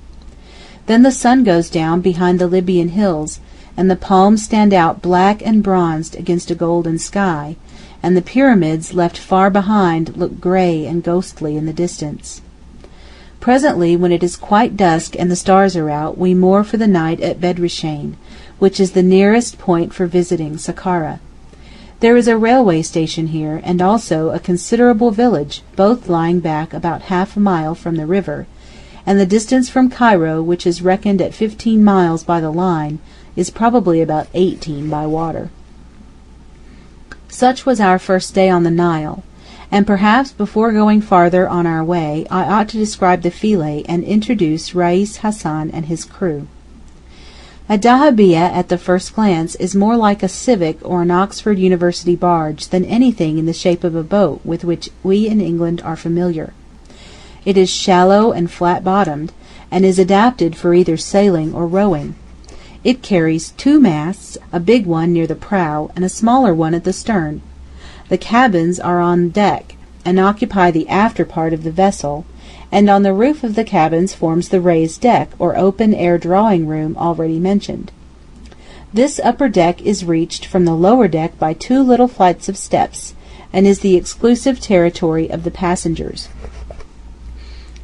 S1: Then the sun goes down behind the Libyan hills, and the palms stand out black and bronzed against a golden sky, and the pyramids, left far behind, look grey and ghostly in the distance. Presently, when it is quite dusk and the stars are out, we moor for the night at Bedrashein, which is the nearest point for visiting Saqqara. There is a railway station here, and also a considerable village, both lying back about half a mile from the river, and the distance from Cairo, which is reckoned at 15 miles by the line, is probably about 18 by water. Such was our first day on the Nile, and perhaps before going farther on our way I ought to describe the Philae and introduce Rais Hassan and his crew. A dahabeah at the first glance is more like a civic or an Oxford University barge than anything in the shape of a boat with which we in England are familiar. It is shallow and flat-bottomed, and is adapted for either sailing or rowing. It carries 2 masts, a big one near the prow, and a smaller one at the stern. The cabins are on deck, and occupy the after part of the vessel, and on the roof of the cabins forms the raised deck, or open-air drawing-room already mentioned. This upper deck is reached from the lower deck by 2 little flights of steps, and is the exclusive territory of the passengers.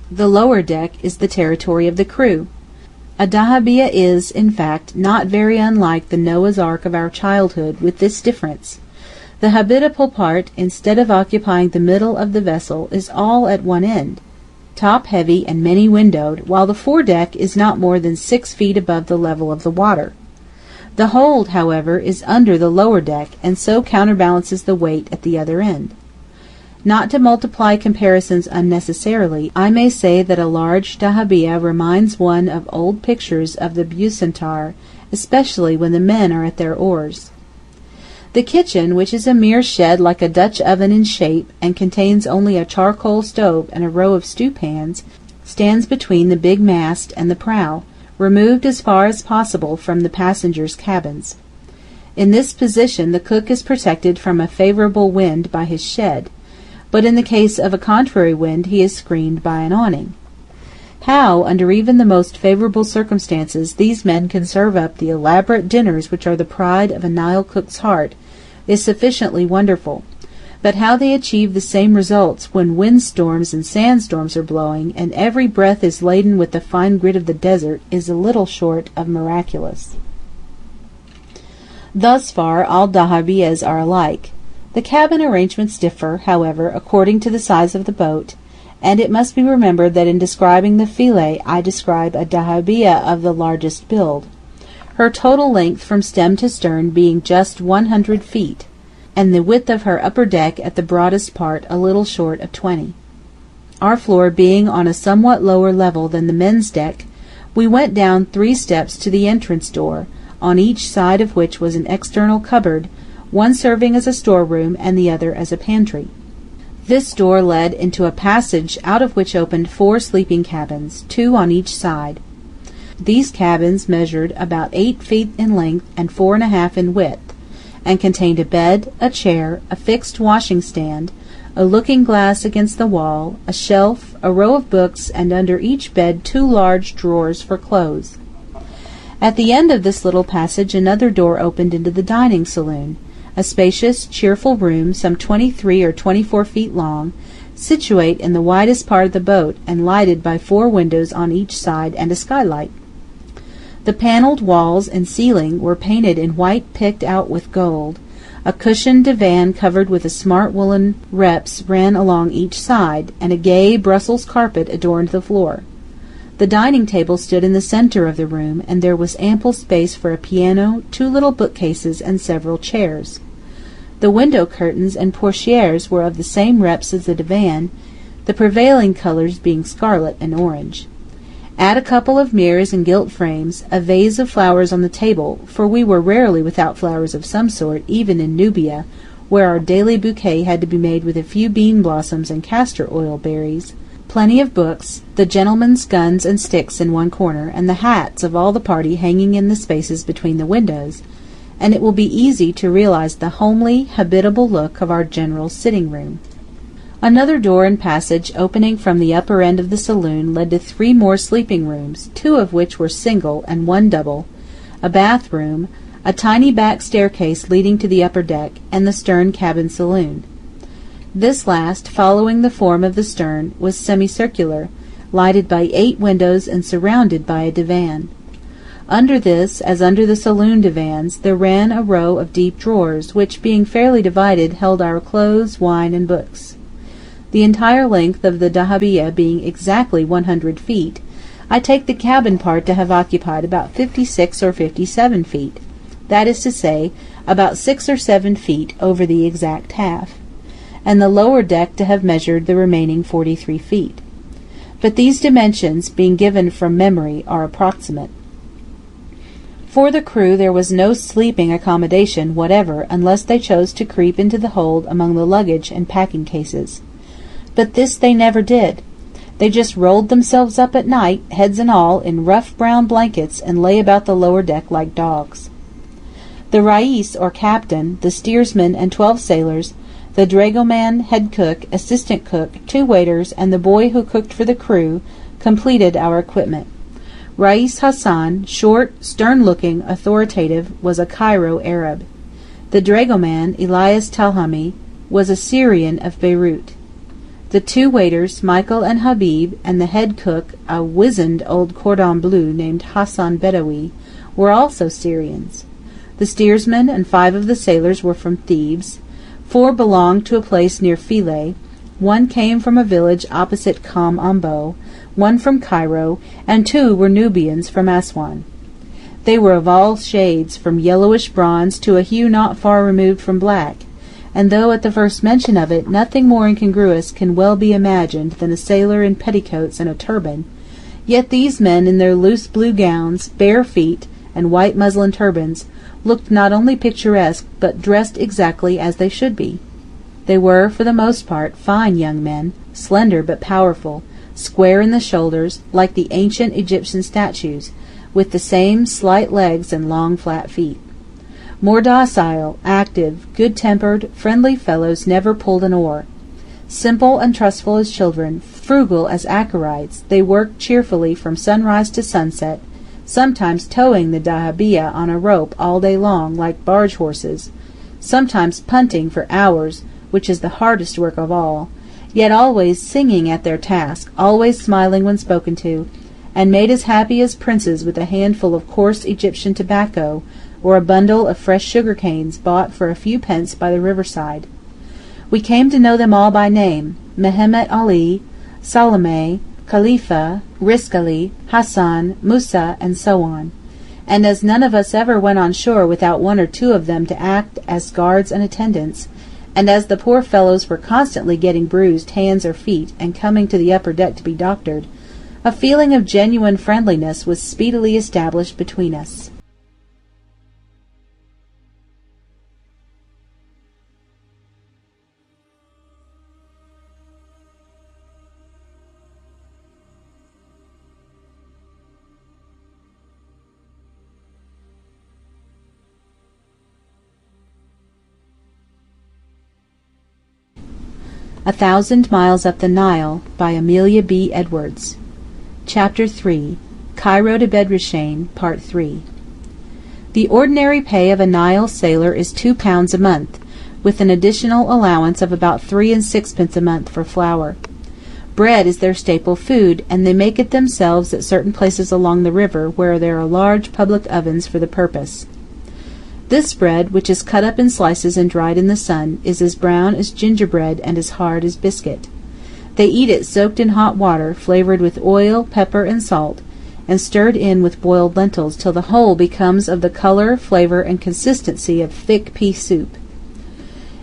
S1: The lower deck is the territory of the crew. A dahabeah is, in fact, not very unlike the Noah's Ark of our childhood, with this difference: The habitable part, instead of occupying the middle of the vessel, is all at one end, top-heavy and many-windowed, while the foredeck is not more than 6 feet above the level of the water. The hold, however, is under the lower deck, and so counterbalances the weight at the other end. Not to multiply comparisons unnecessarily, I may say that a large dahabeah reminds one of old pictures of the Bucentaur, especially when the men are at their oars. The kitchen, which is a mere shed like a Dutch oven in shape, and contains only a charcoal stove and a row of stewpans, stands between the big mast and the prow, removed as far as possible from the passengers' cabins. In this position the cook is protected from a favourable wind by his shed, but in the case of a contrary wind he is screened by an awning. How, under even the most favourable circumstances, these men can serve up the elaborate dinners which are the pride of a Nile cook's heart, is sufficiently wonderful, but how they achieve the same results when windstorms and sandstorms are blowing, and every breath is laden with the fine grit of the desert, is a little short of miraculous. Thus far all dahabeahs are alike. The cabin arrangements differ, however, according to the size of the boat, and it must be remembered that in describing the Philae I describe a dahabeah of the largest build, her total length from stem to stern being just 100 feet, and the width of her upper deck at the broadest part a little short of 20. Our floor being on a somewhat lower level than the men's deck, we went down 3 steps to the entrance door, on each side of which was an external cupboard, one serving as a storeroom and the other as a pantry. This door led into a passage out of which opened 4 sleeping cabins, 2 on each side. These cabins measured about 8 feet in length and 4½ in width, and contained a bed, a chair, a fixed washing stand, a looking glass against the wall, a shelf, a row of books, and under each bed 2 large drawers for clothes. At the end of this little passage another door opened into the dining saloon, a spacious, cheerful room some 23 or 24 feet long, situate in the widest part of the boat, and lighted by 4 windows on each side and a skylight. The panelled walls and ceiling were painted in white picked out with gold. A cushioned divan covered with a smart woolen reps ran along each side, and a gay Brussels carpet adorned the floor. The dining table stood in the centre of the room, and there was ample space for a piano, 2 little bookcases, and several chairs. The window curtains and portières were of the same reps as the divan, the prevailing colours being scarlet and orange. Add a couple of mirrors in gilt frames, a vase of flowers on the table, for we were rarely without flowers of some sort, even in Nubia, where our daily bouquet had to be made with a few bean blossoms and castor oil berries, plenty of books, the gentlemen's guns and sticks in one corner, and the hats of all the party hanging in the spaces between the windows, and it will be easy to realize the homely, habitable look of our general sitting-room. Another door and passage opening from the upper end of the saloon led to 3 more sleeping rooms, 2 of which were single and 1 double, a bathroom, a tiny back staircase leading to the upper deck, and the stern cabin saloon. This last, following the form of the stern, was semicircular, lighted by 8 windows and surrounded by a divan. Under this, as under the saloon divans, there ran a row of deep drawers, which, being fairly divided, held our clothes, wine, and books. The entire length of the dahabeah being exactly 100 feet, I take the cabin part to have occupied about 56 or 57 feet, that is to say, about 6 or 7 feet over the exact half, and the lower deck to have measured the remaining 43 feet. But these dimensions, being given from memory, are approximate. For the crew there was no sleeping accommodation whatever unless they chose to creep into the hold among the luggage and packing cases. But this they never did. They just rolled themselves up at night, heads and all, in rough brown blankets, and lay about the lower deck like dogs. The rais, or captain, the steersman, and 12 sailors, the dragoman, head cook, assistant cook, 2 waiters, and the boy who cooked for the crew, completed our equipment. Rais Hassan, short, stern-looking, authoritative, was a Cairo Arab. The dragoman, Elias Talhami, was a Syrian of Beirut. The 2 waiters, Michael and Habib, and the head cook, a wizened old cordon bleu named Hassan Bedawi, were also Syrians. The steersman and 5 of the sailors were from Thebes. 4 belonged to a place near Philae, 1 came from a village opposite Kam Ombo, 1 from Cairo, and 2 were Nubians from Aswan. They were of all shades, from yellowish bronze to a hue not far removed from black, and though at the first mention of it nothing more incongruous can well be imagined than a sailor in petticoats and a turban, yet these men in their loose blue gowns, bare feet, and white muslin turbans, looked not only picturesque but dressed exactly as they should be. They were, for the most part, fine young men, slender but powerful, square in the shoulders, like the ancient Egyptian statues, with the same slight legs and long flat feet. More docile, active, good-tempered, friendly fellows never pulled an oar. Simple and trustful as children, frugal as anchorites, they worked cheerfully from sunrise to sunset, sometimes towing the dahabeah on a rope all day long like barge horses, sometimes punting for hours, which is the hardest work of all, yet always singing at their task, always smiling when spoken to, and made as happy as princes with a handful of coarse Egyptian tobacco or a bundle of fresh sugar canes bought for a few pence by the riverside. We came to know them all by name: Mehemet Ali, Salome, Khalifa, Rizqali, Hassan, Musa, and so on. And as none of us ever went on shore without 1 or 2 of them to act as guards and attendants, and as the poor fellows were constantly getting bruised hands or feet and coming to the upper deck to be doctored, a feeling of genuine friendliness was speedily established between us. A Thousand Miles Up the Nile by Amelia B. Edwards. Chapter 3 Cairo to Bedrashein, Part 3. The ordinary pay of a Nile sailor is £2 a month, with an additional allowance of about 3 6 a month for flour. Bread is their staple food, and they make it themselves at certain places along the river where there are large public ovens for the purpose. This bread, which is cut up in slices and dried in the sun, is as brown as gingerbread and as hard as biscuit. They eat it soaked in hot water, flavored with oil, pepper, and salt, and stirred in with boiled lentils till the whole becomes of the color, flavor, and consistency of thick pea soup.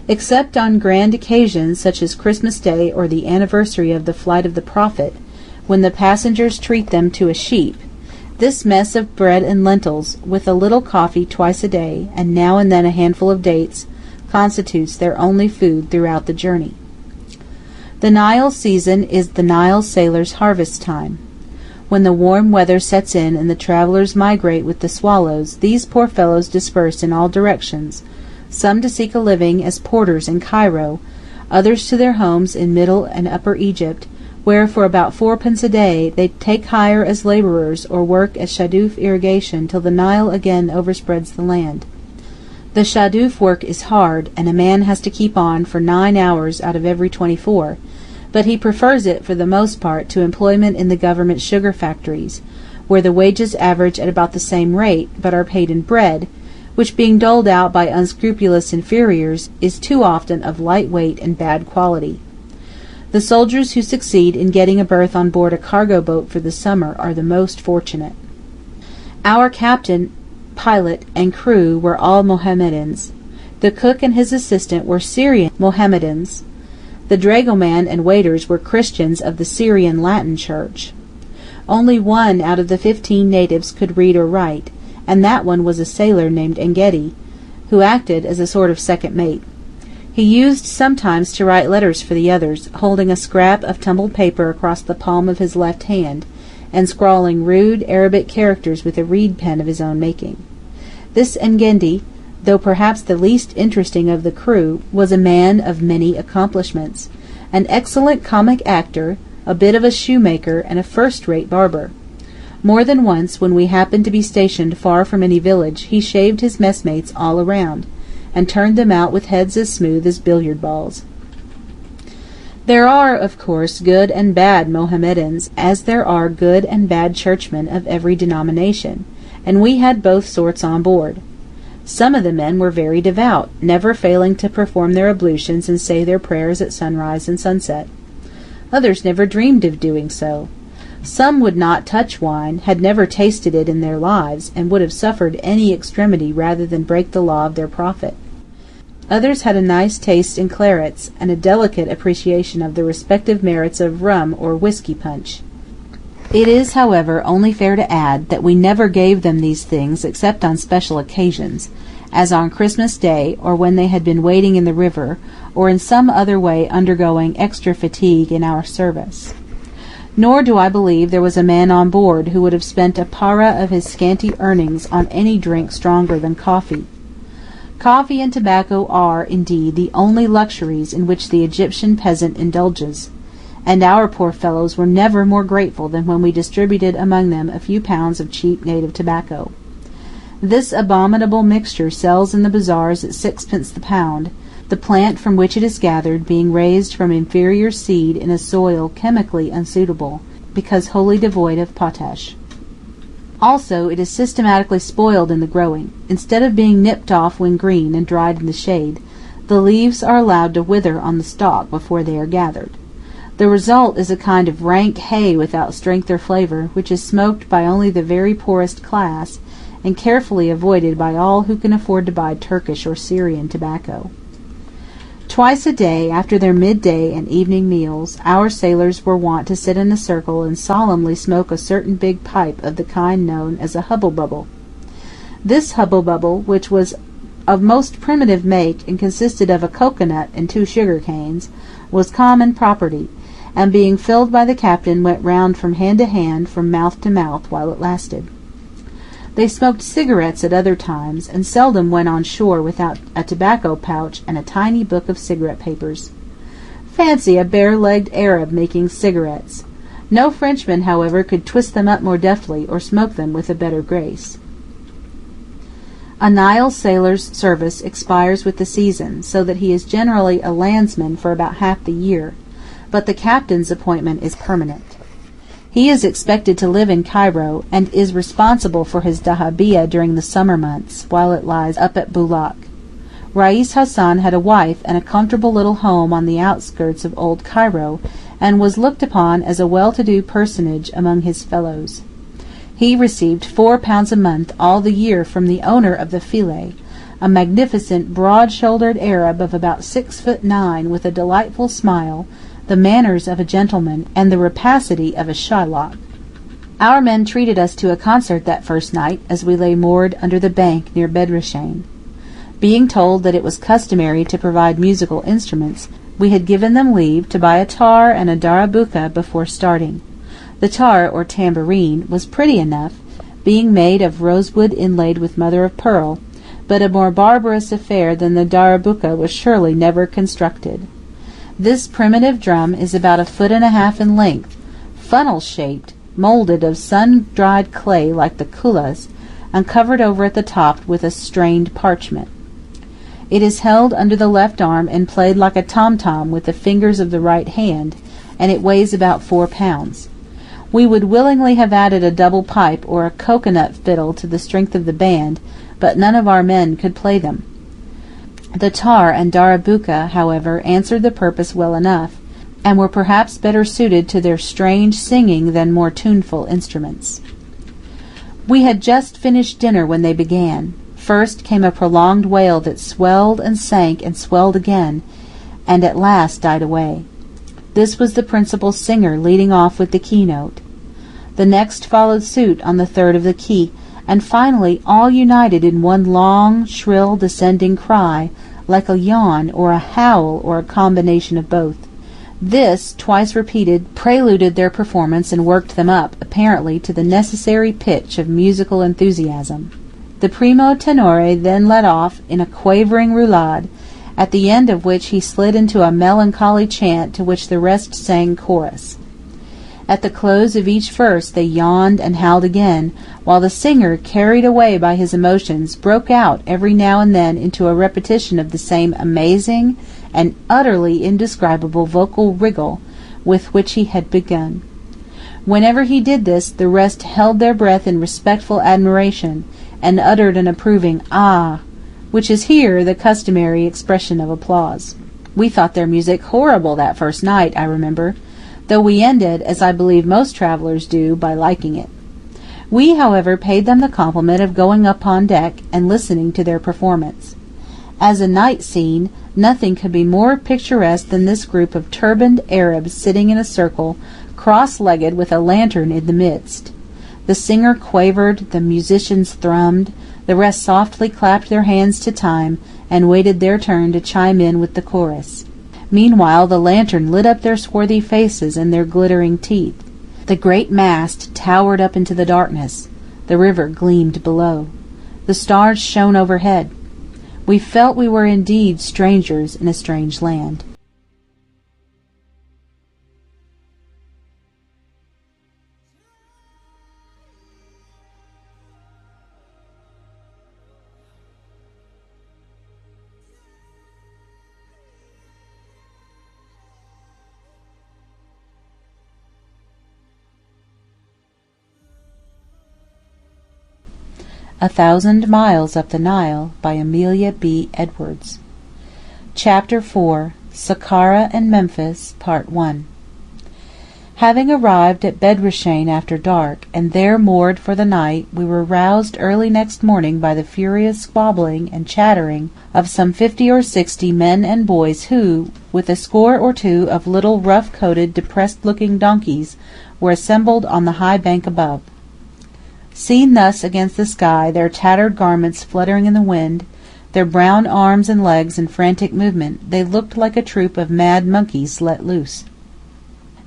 S1: Except on grand occasions such as Christmas Day or the anniversary of the flight of the Prophet, when the passengers treat them to a sheep, this mess of bread and lentils, with a little coffee twice a day, and now and then a handful of dates, constitutes their only food throughout the journey. The Nile season is the Nile sailors' harvest time. When the warm weather sets in and the travellers migrate with the swallows, these poor fellows disperse in all directions, some to seek a living as porters in Cairo, others to their homes in Middle and Upper Egypt, where for about 4d. a day they take hire as labourers or work at shadoof irrigation till the Nile again overspreads the land. The shadoof work is hard, and a man has to keep on for 9 hours out of every 24, but he prefers it for the most part to employment in the government sugar factories, where the wages average at about the same rate, but are paid in bread, which being doled out by unscrupulous inferiors, is too often of light weight and bad quality. The soldiers who succeed in getting a berth on board a cargo boat for the summer are the most fortunate. Our captain, pilot, and crew were all Mohammedans. The cook and his assistant were Syrian Mohammedans. The dragoman and waiters were Christians of the Syrian Latin Church. Only 1 out of the 15 natives could read or write, and that one was a sailor named Engedi, who acted as a sort of second mate. He used sometimes to write letters for the others, holding a scrap of tumbled paper across the palm of his left hand, and scrawling rude Arabic characters with a reed pen of his own making. This Engedi, though perhaps the least interesting of the crew, was a man of many accomplishments, an excellent comic actor, a bit of a shoemaker, and a first-rate barber. More than once, when we happened to be stationed far from any village, he shaved his messmates all around, and turned them out with heads as smooth as billiard balls. There are, of course, good and bad Mohammedans, as there are good and bad churchmen of every denomination, and we had both sorts on board. Some of the men were very devout, never failing to perform their ablutions and say their prayers at sunrise and sunset. Others never dreamed of doing so. Some would not touch wine, had never tasted it in their lives, and would have suffered any extremity rather than break the law of their prophet. Others had a nice taste in clarets, and a delicate appreciation of the respective merits of rum or whiskey punch. It is, however, only fair to add that we never gave them these things except on special occasions, as on Christmas Day, or when they had been wading in the river, or in some other way undergoing extra fatigue in our service. Nor do I believe there was a man on board who would have spent a para of his scanty earnings on any drink stronger than coffee. Coffee and tobacco are, indeed, the only luxuries in which the Egyptian peasant indulges, and our poor fellows were never more grateful than when we distributed among them a few pounds of cheap native tobacco. This abominable mixture sells in the bazaars at 6d. the pound, the plant from which it is gathered being raised from inferior seed in a soil chemically unsuitable, because wholly devoid of potash. Also, it is systematically spoiled in the growing. Instead of being nipped off when green and dried in the shade, the leaves are allowed to wither on the stalk before they are gathered. The result is a kind of rank hay without strength or flavor, which is smoked by only the very poorest class, and carefully avoided by all who can afford to buy Turkish or Syrian tobacco. Twice a day, after their midday and evening meals, our sailors were wont to sit in a circle and solemnly smoke a certain big pipe of the kind known as a hubble-bubble. This hubble-bubble, which was of most primitive make and consisted of a cocoa-nut and 2 sugar canes, was common property, and being filled by the captain went round from hand to hand, from mouth to mouth, while it lasted. They smoked cigarettes at other times, and seldom went on shore without a tobacco pouch and a tiny book of cigarette papers. Fancy a bare-legged Arab making cigarettes! No Frenchman, however, could twist them up more deftly, or smoke them with a better grace. A Nile sailor's service expires with the season, so that he is generally a landsman for about half the year, but the captain's appointment is permanent. He is expected to live in Cairo, and is responsible for his dahabeah during the summer months, while it lies up at Boulak. Rais Hassan had a wife and a comfortable little home on the outskirts of Old Cairo, and was looked upon as a well-to-do personage among his fellows. He received £4 a month all the year from the owner of the Philae, a magnificent broad-shouldered Arab of about 6'9", with a delightful smile, the manners of a gentleman, and the rapacity of a Shylock. Our men treated us to a concert that first night, as we lay moored under the bank near Bedrashane. Being told that it was customary to provide musical instruments, we had given them leave to buy a tar and a darabuka before starting. The tar, or tambourine, was pretty enough, being made of rosewood inlaid with mother-of-pearl, but a more barbarous affair than the darabuka was surely never constructed. This primitive drum is about 1.5 feet in length, funnel-shaped, moulded of sun-dried clay like the kulas, and covered over at the top with a strained parchment. It is held under the left arm and played like a tom-tom with the fingers of the right hand, and it weighs about 4 pounds. We would willingly have added a double pipe or a cocoa-nut fiddle to the strength of the band, but none of our men could play them. The tar and darabuka, however, answered the purpose well enough, and were perhaps better suited to their strange singing than more tuneful instruments. We had just finished dinner when they began. First came a prolonged wail that swelled and sank and swelled again, and at last died away. This was the principal singer leading off with the keynote. The next followed suit on the third of the key, and finally all united in one long, shrill, descending cry, like a yawn or a howl or a combination of both. This, twice repeated, preluded their performance and worked them up, apparently, to the necessary pitch of musical enthusiasm. The primo tenore then led off in a quavering roulade, at the end of which he slid into a melancholy chant to which the rest sang chorus. At the close of each verse they yawned and howled again, while the singer, carried away by his emotions, broke out every now and then into a repetition of the same amazing and utterly indescribable vocal wriggle with which he had begun. Whenever he did this, the rest held their breath in respectful admiration, and uttered an approving "Ah!" which is here the customary expression of applause. We thought their music horrible that first night, I remember, though we ended, as I believe most travellers do, by liking it. We, however, paid them the compliment of going up on deck and listening to their performance. As a night scene, nothing could be more picturesque than this group of turbaned Arabs sitting in a circle, cross-legged with a lantern in the midst. The singer quavered, the musicians thrummed, the rest softly clapped their hands to time and waited their turn to chime in with the chorus. Meanwhile the lantern lit up their swarthy faces and their glittering teeth. The great mast towered up into the darkness. The river gleamed below. The stars shone overhead. We felt we were indeed strangers in a strange land. A Thousand Miles Up the Nile by Amelia B. Edwards. Chapter 4. Sakkara and Memphis, Part 1. Having arrived at Bedrashen after dark, and there moored for the night, we were roused early next morning by the furious squabbling and chattering of some 50 or 60 men and boys who, with a score or two of little rough-coated, depressed-looking donkeys, were assembled on the high bank above. Seen thus against the sky, their tattered garments fluttering in the wind, their brown arms and legs in frantic movement, they looked like a troop of mad monkeys let loose.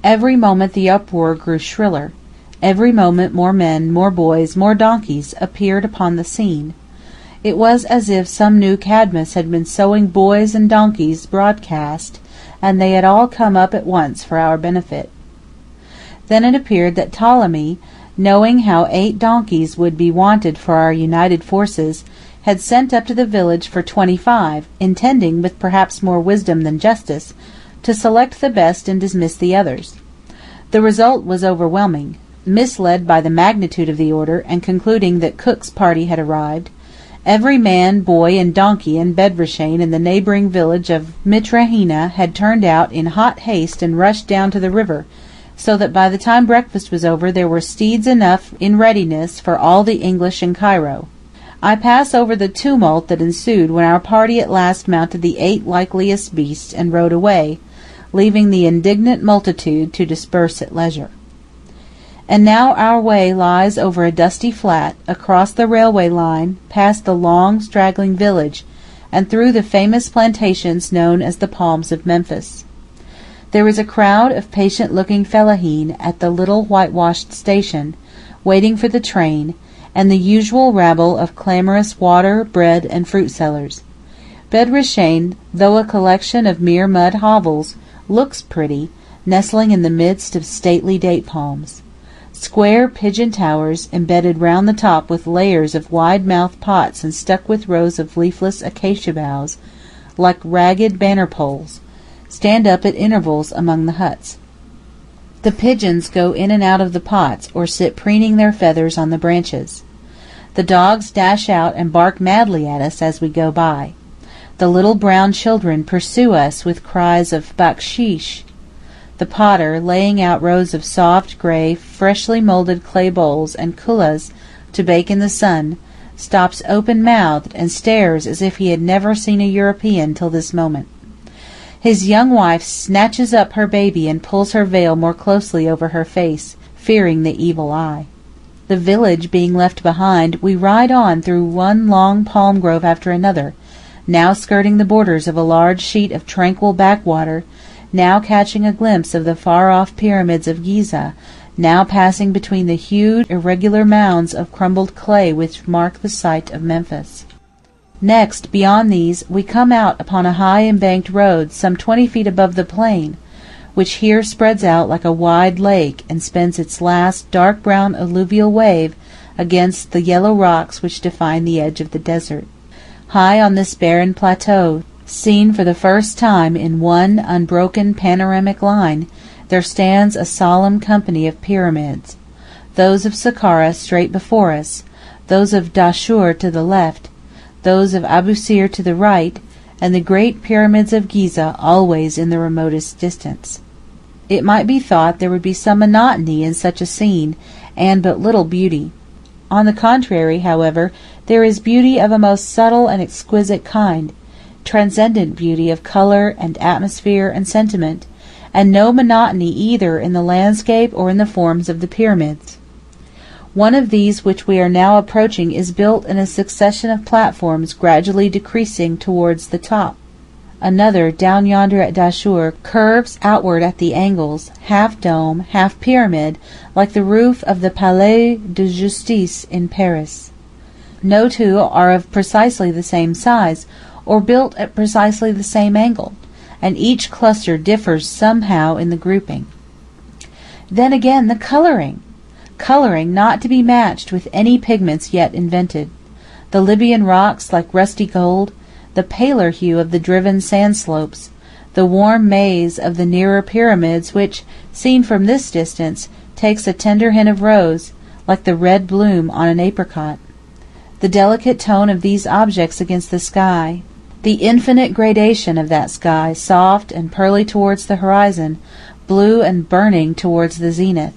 S1: Every moment the uproar grew shriller. Every moment more men, more boys, more donkeys appeared upon the scene. It was as if some new Cadmus had been sowing boys and donkeys broadcast, and they had all come up at once for our benefit. Then it appeared that Ptolemy, knowing how 8 donkeys would be wanted for our united forces, had sent up to the village for 25, intending, with perhaps more wisdom than justice, to select the best and dismiss the others. The result was overwhelming. Misled by the magnitude of the order, and concluding that Cook's party had arrived, every man, boy, and donkey in Bedrashen and the neighbouring village of Mitrahina had turned out in hot haste and rushed down to the river, so that by the time breakfast was over there were steeds enough in readiness for all the English in Cairo. I pass over the tumult that ensued when our party at last mounted the 8 likeliest beasts and rode away, leaving the indignant multitude to disperse at leisure. And now our way lies over a dusty flat, across the railway line, past the long straggling village, and through the famous plantations known as the Palms of Memphis. There is a crowd of patient-looking fellaheen at the little whitewashed station, waiting for the train, and the usual rabble of clamorous water, bread, and fruit sellers. Bedrashen, though a collection of mere mud hovels, looks pretty, nestling in the midst of stately date palms. Square pigeon towers, embedded round the top with layers of wide-mouthed pots and stuck with rows of leafless acacia boughs, like ragged banner poles, stand up at intervals among the huts. The pigeons go in and out of the pots, or sit preening their feathers on the branches. The dogs dash out and bark madly at us as we go by. The little brown children pursue us with cries of baksheesh. The potter, laying out rows of soft, grey, freshly moulded clay bowls and kullahs to bake in the sun, stops open-mouthed and stares as if he had never seen a European till this moment. His young wife snatches up her baby and pulls her veil more closely over her face, fearing the evil eye. The village being left behind, we ride on through one long palm grove after another, now skirting the borders of a large sheet of tranquil backwater, now catching a glimpse of the far-off pyramids of Giza, now passing between the huge irregular mounds of crumbled clay which mark the site of Memphis. Next, beyond these, we come out upon a high embanked road some 20 feet above the plain, which here spreads out like a wide lake and spends its last dark brown alluvial wave against the yellow rocks which define the edge of the desert. High on this barren plateau, seen for the first time in one unbroken panoramic line, there stands a solemn company of pyramids, those of Sakkara straight before us, those of Dashur to the left, those of Abusir to the right, and the great pyramids of Ghizeh always in the remotest distance. It might be thought there would be some monotony in such a scene, and but little beauty. On the contrary, however, there is beauty of a most subtle and exquisite kind, transcendent beauty of colour and atmosphere and sentiment, and no monotony either in the landscape or in the forms of the pyramids. One of these which we are now approaching is built in a succession of platforms gradually decreasing towards the top. Another, down yonder at Dahshur, curves outward at the angles, half dome, half pyramid, like the roof of the Palais de Justice in Paris. No two are of precisely the same size, or built at precisely the same angle, and each cluster differs somehow in the grouping. Then again the colouring! Colouring not to be matched with any pigments yet invented. The Libyan rocks like rusty gold, the paler hue of the driven sand slopes, the warm maize of the nearer pyramids which, seen from this distance, takes a tender hint of rose, like the red bloom on an apricot. The delicate tone of these objects against the sky, the infinite gradation of that sky, soft and pearly towards the horizon, blue and burning towards the zenith,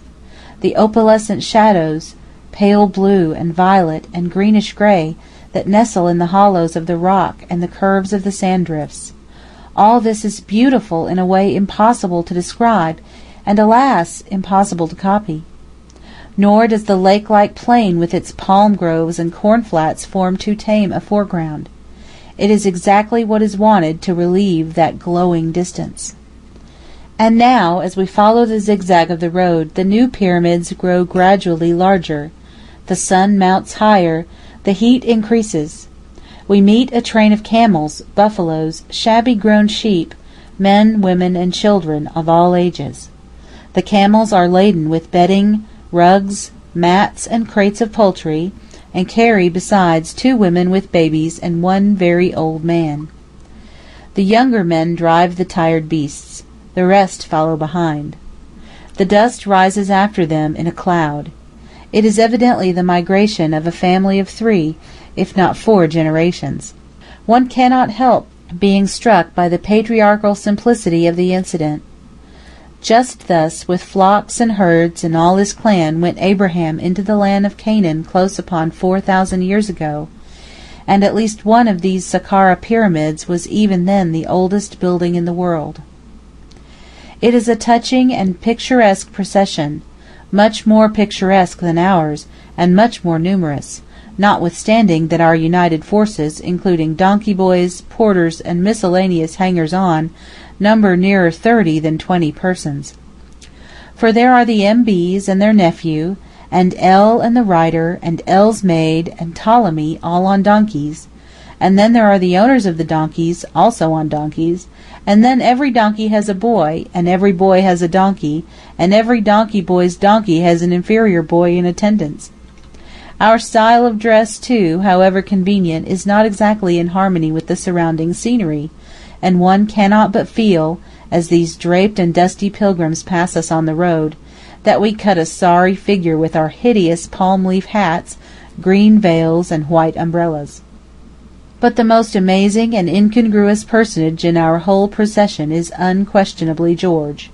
S1: the opalescent shadows, pale blue and violet and greenish grey, that nestle in the hollows of the rock and the curves of the sand drifts. All this is beautiful in a way impossible to describe, and alas, impossible to copy. Nor does the lake-like plain with its palm groves and cornflats form too tame a foreground. It is exactly what is wanted to relieve that glowing distance. And now, as we follow the zigzag of the road, the new pyramids grow gradually larger. The sun mounts higher, the heat increases. We meet a train of camels, buffaloes, shabby-grown sheep, men, women, and children of all ages. The camels are laden with bedding, rugs, mats, and crates of poultry, and carry besides 2 women with babies and 1 very old man. The younger men drive the tired beasts. The rest follow behind. The dust rises after them in a cloud. It is evidently the migration of a family of 3, if not 4 generations. One cannot help being struck by the patriarchal simplicity of the incident. Just thus, with flocks and herds and all his clan, went Abraham into the land of Canaan close upon 4,000 years ago, and at least one of these Saqqara pyramids was even then the oldest building in the world. It is a touching and picturesque procession, much more picturesque than ours, and much more numerous, notwithstanding that our united forces, including donkey boys, porters, and miscellaneous hangers-on, number nearer 30 than 20 persons. For there are the M.B.'s and their nephew, and El and the rider, and El's maid, and Ptolemy, all on donkeys, and then there are the owners of the donkeys, also on donkeys, and then every donkey has a boy, and every boy has a donkey, and every donkey boy's donkey has an inferior boy in attendance. Our style of dress, too, however convenient, is not exactly in harmony with the surrounding scenery, and one cannot but feel, as these draped and dusty pilgrims pass us on the road, that we cut a sorry figure with our hideous palm-leaf hats, green veils, and white umbrellas. But the most amazing and incongruous personage in our whole procession is unquestionably George.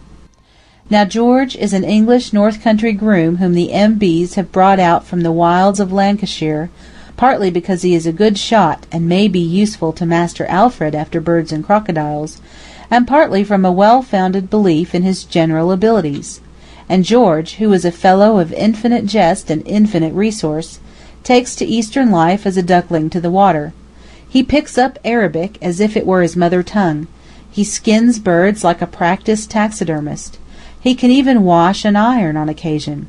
S1: Now George is an English north country groom whom the M.B.'s have brought out from the wilds of Lancashire, partly because he is a good shot and may be useful to Master Alfred after birds and crocodiles, and partly from a well-founded belief in his general abilities. And George, who is a fellow of infinite jest and infinite resource, takes to Eastern life as a duckling to the water. He picks up Arabic as if it were his mother tongue. He skins birds like a practised taxidermist. He can even wash and iron on occasion.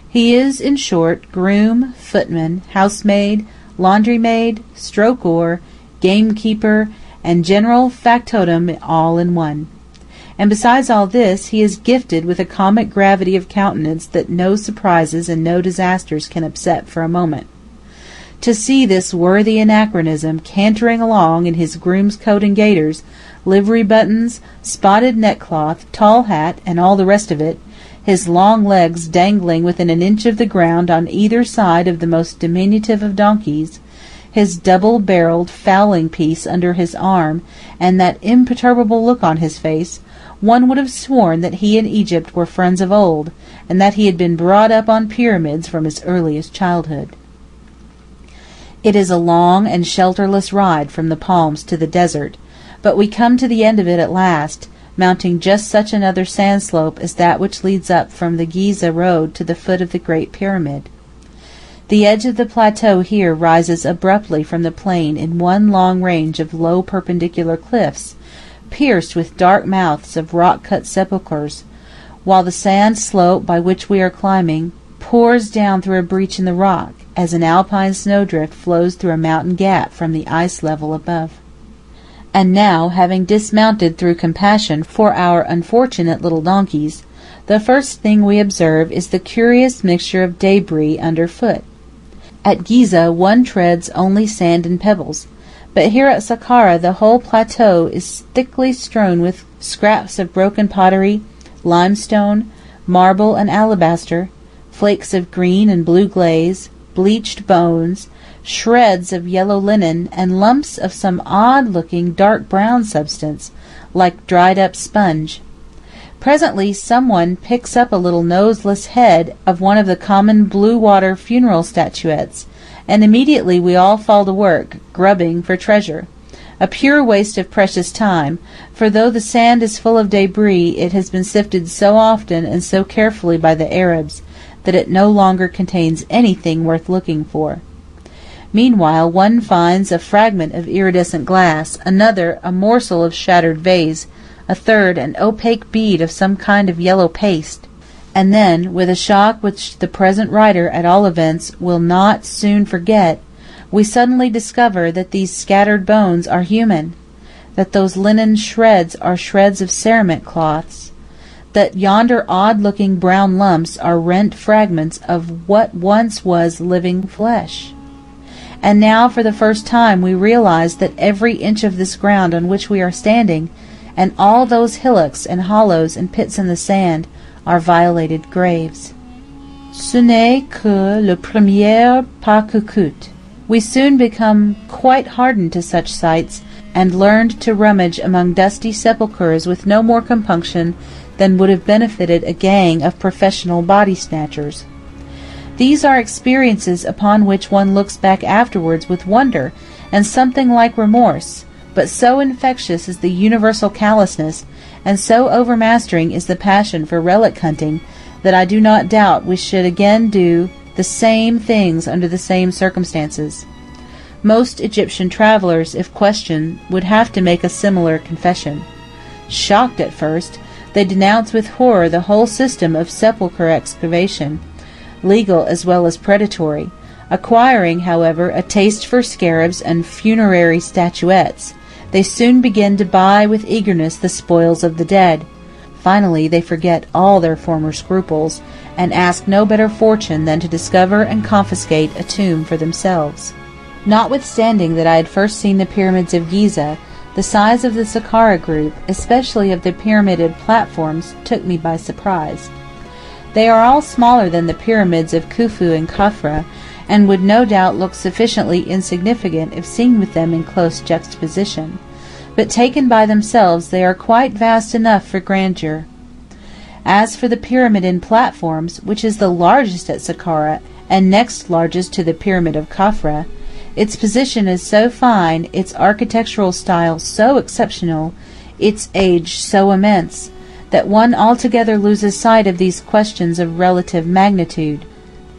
S1: He is, in short, groom, footman, housemaid, laundry-maid, stroke-oar, gamekeeper, and general factotum all in one. And besides all this, he is gifted with a comic gravity of countenance that no surprises and no disasters can upset for a moment. To see this worthy anachronism cantering along in his groom's coat and gaiters, livery buttons, spotted neckcloth, tall hat, and all the rest of it, his long legs dangling within an inch of the ground on either side of the most diminutive of donkeys, his double-barreled fowling-piece under his arm, and that imperturbable look on his face, one would have sworn that he and Egypt were friends of old, and that he had been brought up on pyramids from his earliest childhood. It is a long and shelterless ride from the palms to the desert, but we come to the end of it at last, mounting just such another sand slope as that which leads up from the Giza road to the foot of the Great Pyramid. The edge of the plateau here rises abruptly from the plain in one long range of low perpendicular cliffs, pierced with dark mouths of rock-cut sepulchres, while the sand slope by which we are climbing pours down through a breach in the rock, as an alpine snowdrift flows through a mountain gap from the ice level above. And now, having dismounted through compassion for our unfortunate little donkeys, the first thing we observe is the curious mixture of débris underfoot. At Giza one treads only sand and pebbles, but here at Sakkara the whole plateau is thickly strewn with scraps of broken pottery, limestone, marble and alabaster, flakes of green and blue glaze, bleached bones, shreds of yellow linen, and lumps of some odd-looking dark brown substance, like dried-up sponge. Presently someone picks up a little noseless head of one of the common blue-water funeral statuettes, and immediately we all fall to work, grubbing for treasure. A pure waste of precious time, for though the sand is full of débris, it has been sifted so often and so carefully by the Arabs that it no longer contains anything worth looking for. Meanwhile one finds a fragment of iridescent glass, another a morsel of shattered vase, a third an opaque bead of some kind of yellow paste, and then, with a shock which the present writer at all events will not soon forget, we suddenly discover that these scattered bones are human, that those linen shreds are shreds of ceramic cloths, that yonder odd-looking brown lumps are rent fragments of what once was living flesh. And now for the first time we realize that every inch of this ground on which we are standing, and all those hillocks and hollows and pits in the sand, are violated graves. Ce n'est que le premier pas que coûte. We soon become quite hardened to such sights, and learned to rummage among dusty sepulchres with no more compunction than would have benefited a gang of professional body-snatchers. These are experiences upon which one looks back afterwards with wonder and something like remorse, but so infectious is the universal callousness, and so overmastering is the passion for relic hunting, that I do not doubt we should again do the same things under the same circumstances. Most Egyptian travelers, if questioned, would have to make a similar confession. Shocked at first, they denounce with horror the whole system of sepulchre excavation, legal as well as predatory, acquiring, however, a taste for scarabs and funerary statuettes. They soon begin to buy with eagerness the spoils of the dead. Finally they forget all their former scruples, and ask no better fortune than to discover and confiscate a tomb for themselves. Notwithstanding that I had first seen the pyramids of Giza, the size of the Sakkara group, especially of the pyramided platforms, took me by surprise. They are all smaller than the pyramids of Khufu and Khafra, and would no doubt look sufficiently insignificant if seen with them in close juxtaposition, but taken by themselves they are quite vast enough for grandeur. As for the pyramid in platforms, which is the largest at Sakkara, and next largest to the pyramid of Khafra, its position is so fine, its architectural style so exceptional, its age so immense, that one altogether loses sight of these questions of relative magnitude.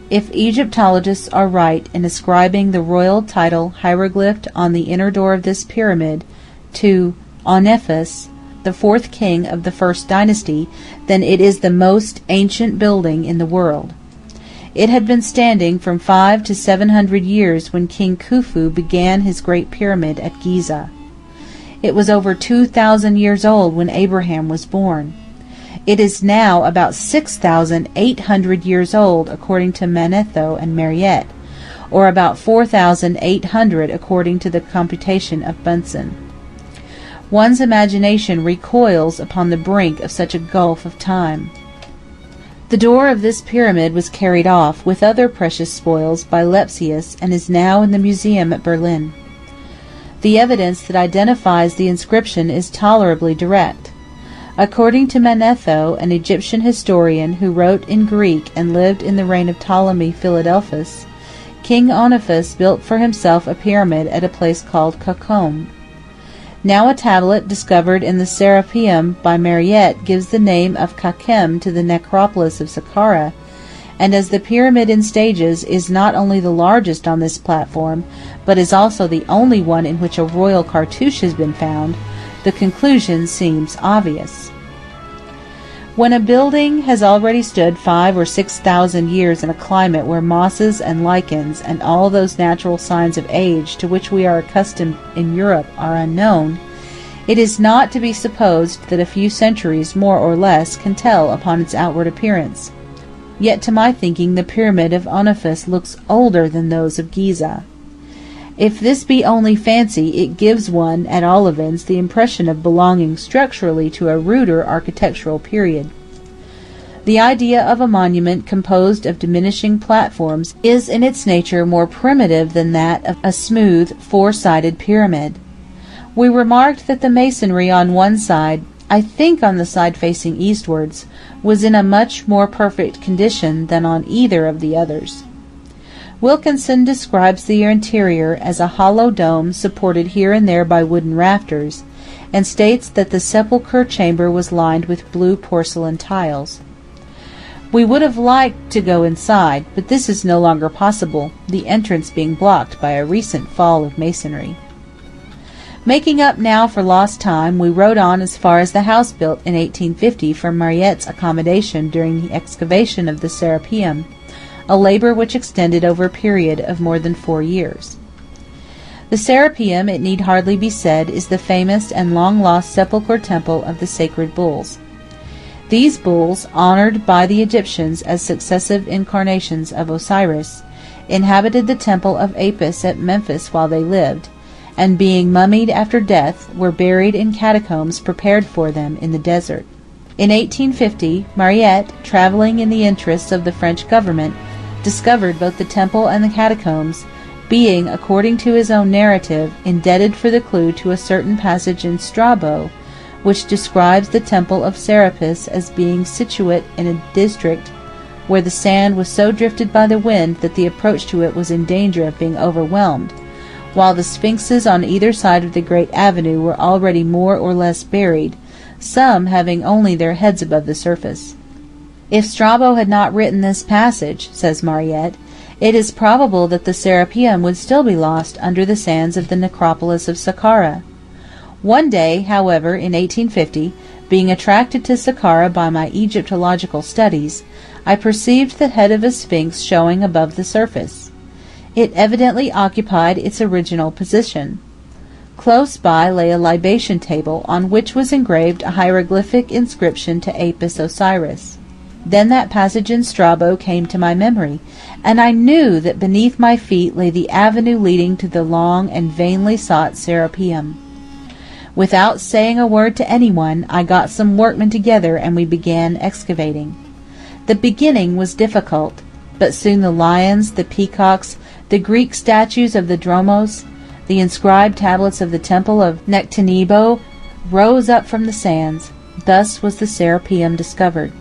S1: If Egyptologists are right in ascribing the royal title hieroglyphed on the inner door of this pyramid to Ouenephes, the fourth king of the first dynasty, then it is the most ancient building in the world. It had been standing from 500 to 700 years when King Khufu began his great pyramid at Giza. It was over 2,000 years old when Abraham was born. It is now about 6,800 years old according to Manetho and Mariette, or about 4,800 according to the computation of Bunsen. One's imagination recoils upon the brink of such a gulf of time. The door of this pyramid was carried off, with other precious spoils, by Lepsius, and is now in the museum at Berlin. The evidence that identifies the inscription is tolerably direct. According to Manetho, an Egyptian historian who wrote in Greek and lived in the reign of Ptolemy Philadelphus, King Ouenephes built for himself a pyramid at a place called Kakom. Now a tablet discovered in the Serapeum by Mariette gives the name of Kakem to the necropolis of Saqqara, and as the pyramid in stages is not only the largest on this platform, but is also the only one in which a royal cartouche has been found, the conclusion seems obvious. When a building has already stood 5,000 or 6,000 years in a climate where mosses and lichens and all those natural signs of age to which we are accustomed in Europe are unknown, it is not to be supposed that a few centuries more or less can tell upon its outward appearance. Yet to my thinking the pyramid of Ouenephes looks older than those of Giza. If this be only fancy, it gives one, at all events, the impression of belonging structurally to a ruder architectural period. The idea of a monument composed of diminishing platforms is in its nature more primitive than that of a smooth, four-sided pyramid. We remarked that the masonry on one side, I think on the side facing eastwards, was in a much more perfect condition than on either of the others. Wilkinson describes the interior as a hollow dome supported here and there by wooden rafters, and states that the sepulchre chamber was lined with blue porcelain tiles. We would have liked to go inside, but this is no longer possible, the entrance being blocked by a recent fall of masonry. Making up now for lost time, we rode on as far as the house built in 1850 for Mariette's accommodation during the excavation of the Serapeum, a labor which extended over a period of more than 4 years. The Serapeum, it need hardly be said, is the famous and long-lost sepulchre temple of the sacred bulls. These bulls, honored by the Egyptians as successive incarnations of Osiris, inhabited the temple of Apis at Memphis while they lived, and being mummied after death, were buried in catacombs prepared for them in the desert. In 1850, Mariette, travelling in the interests of the French government, discovered both the temple and the catacombs, being, according to his own narrative, indebted for the clue to a certain passage in Strabo, which describes the temple of Serapis as being situate in a district where the sand was so drifted by the wind that the approach to it was in danger of being overwhelmed, while the sphinxes on either side of the great avenue were already more or less buried, some having only their heads above the surface. If Strabo had not written this passage, says Mariette, it is probable that the Serapeum would still be lost under the sands of the necropolis of Saqqara. One day, however, in 1850, being attracted to Saqqara by my Egyptological studies, I perceived the head of a sphinx showing above the surface. It evidently occupied its original position. Close by lay a libation table on which was engraved a hieroglyphic inscription to Apis Osiris. Then that passage in Strabo came to my memory, and I knew that beneath my feet lay the avenue leading to the long and vainly sought Serapeum. Without saying a word to anyone, I got some workmen together and we began excavating. The beginning was difficult, but soon the lions, the peacocks, the Greek statues of the dromos, the inscribed tablets of the temple of Nectanebo rose up from the sands. Thus was the Serapeum discovered.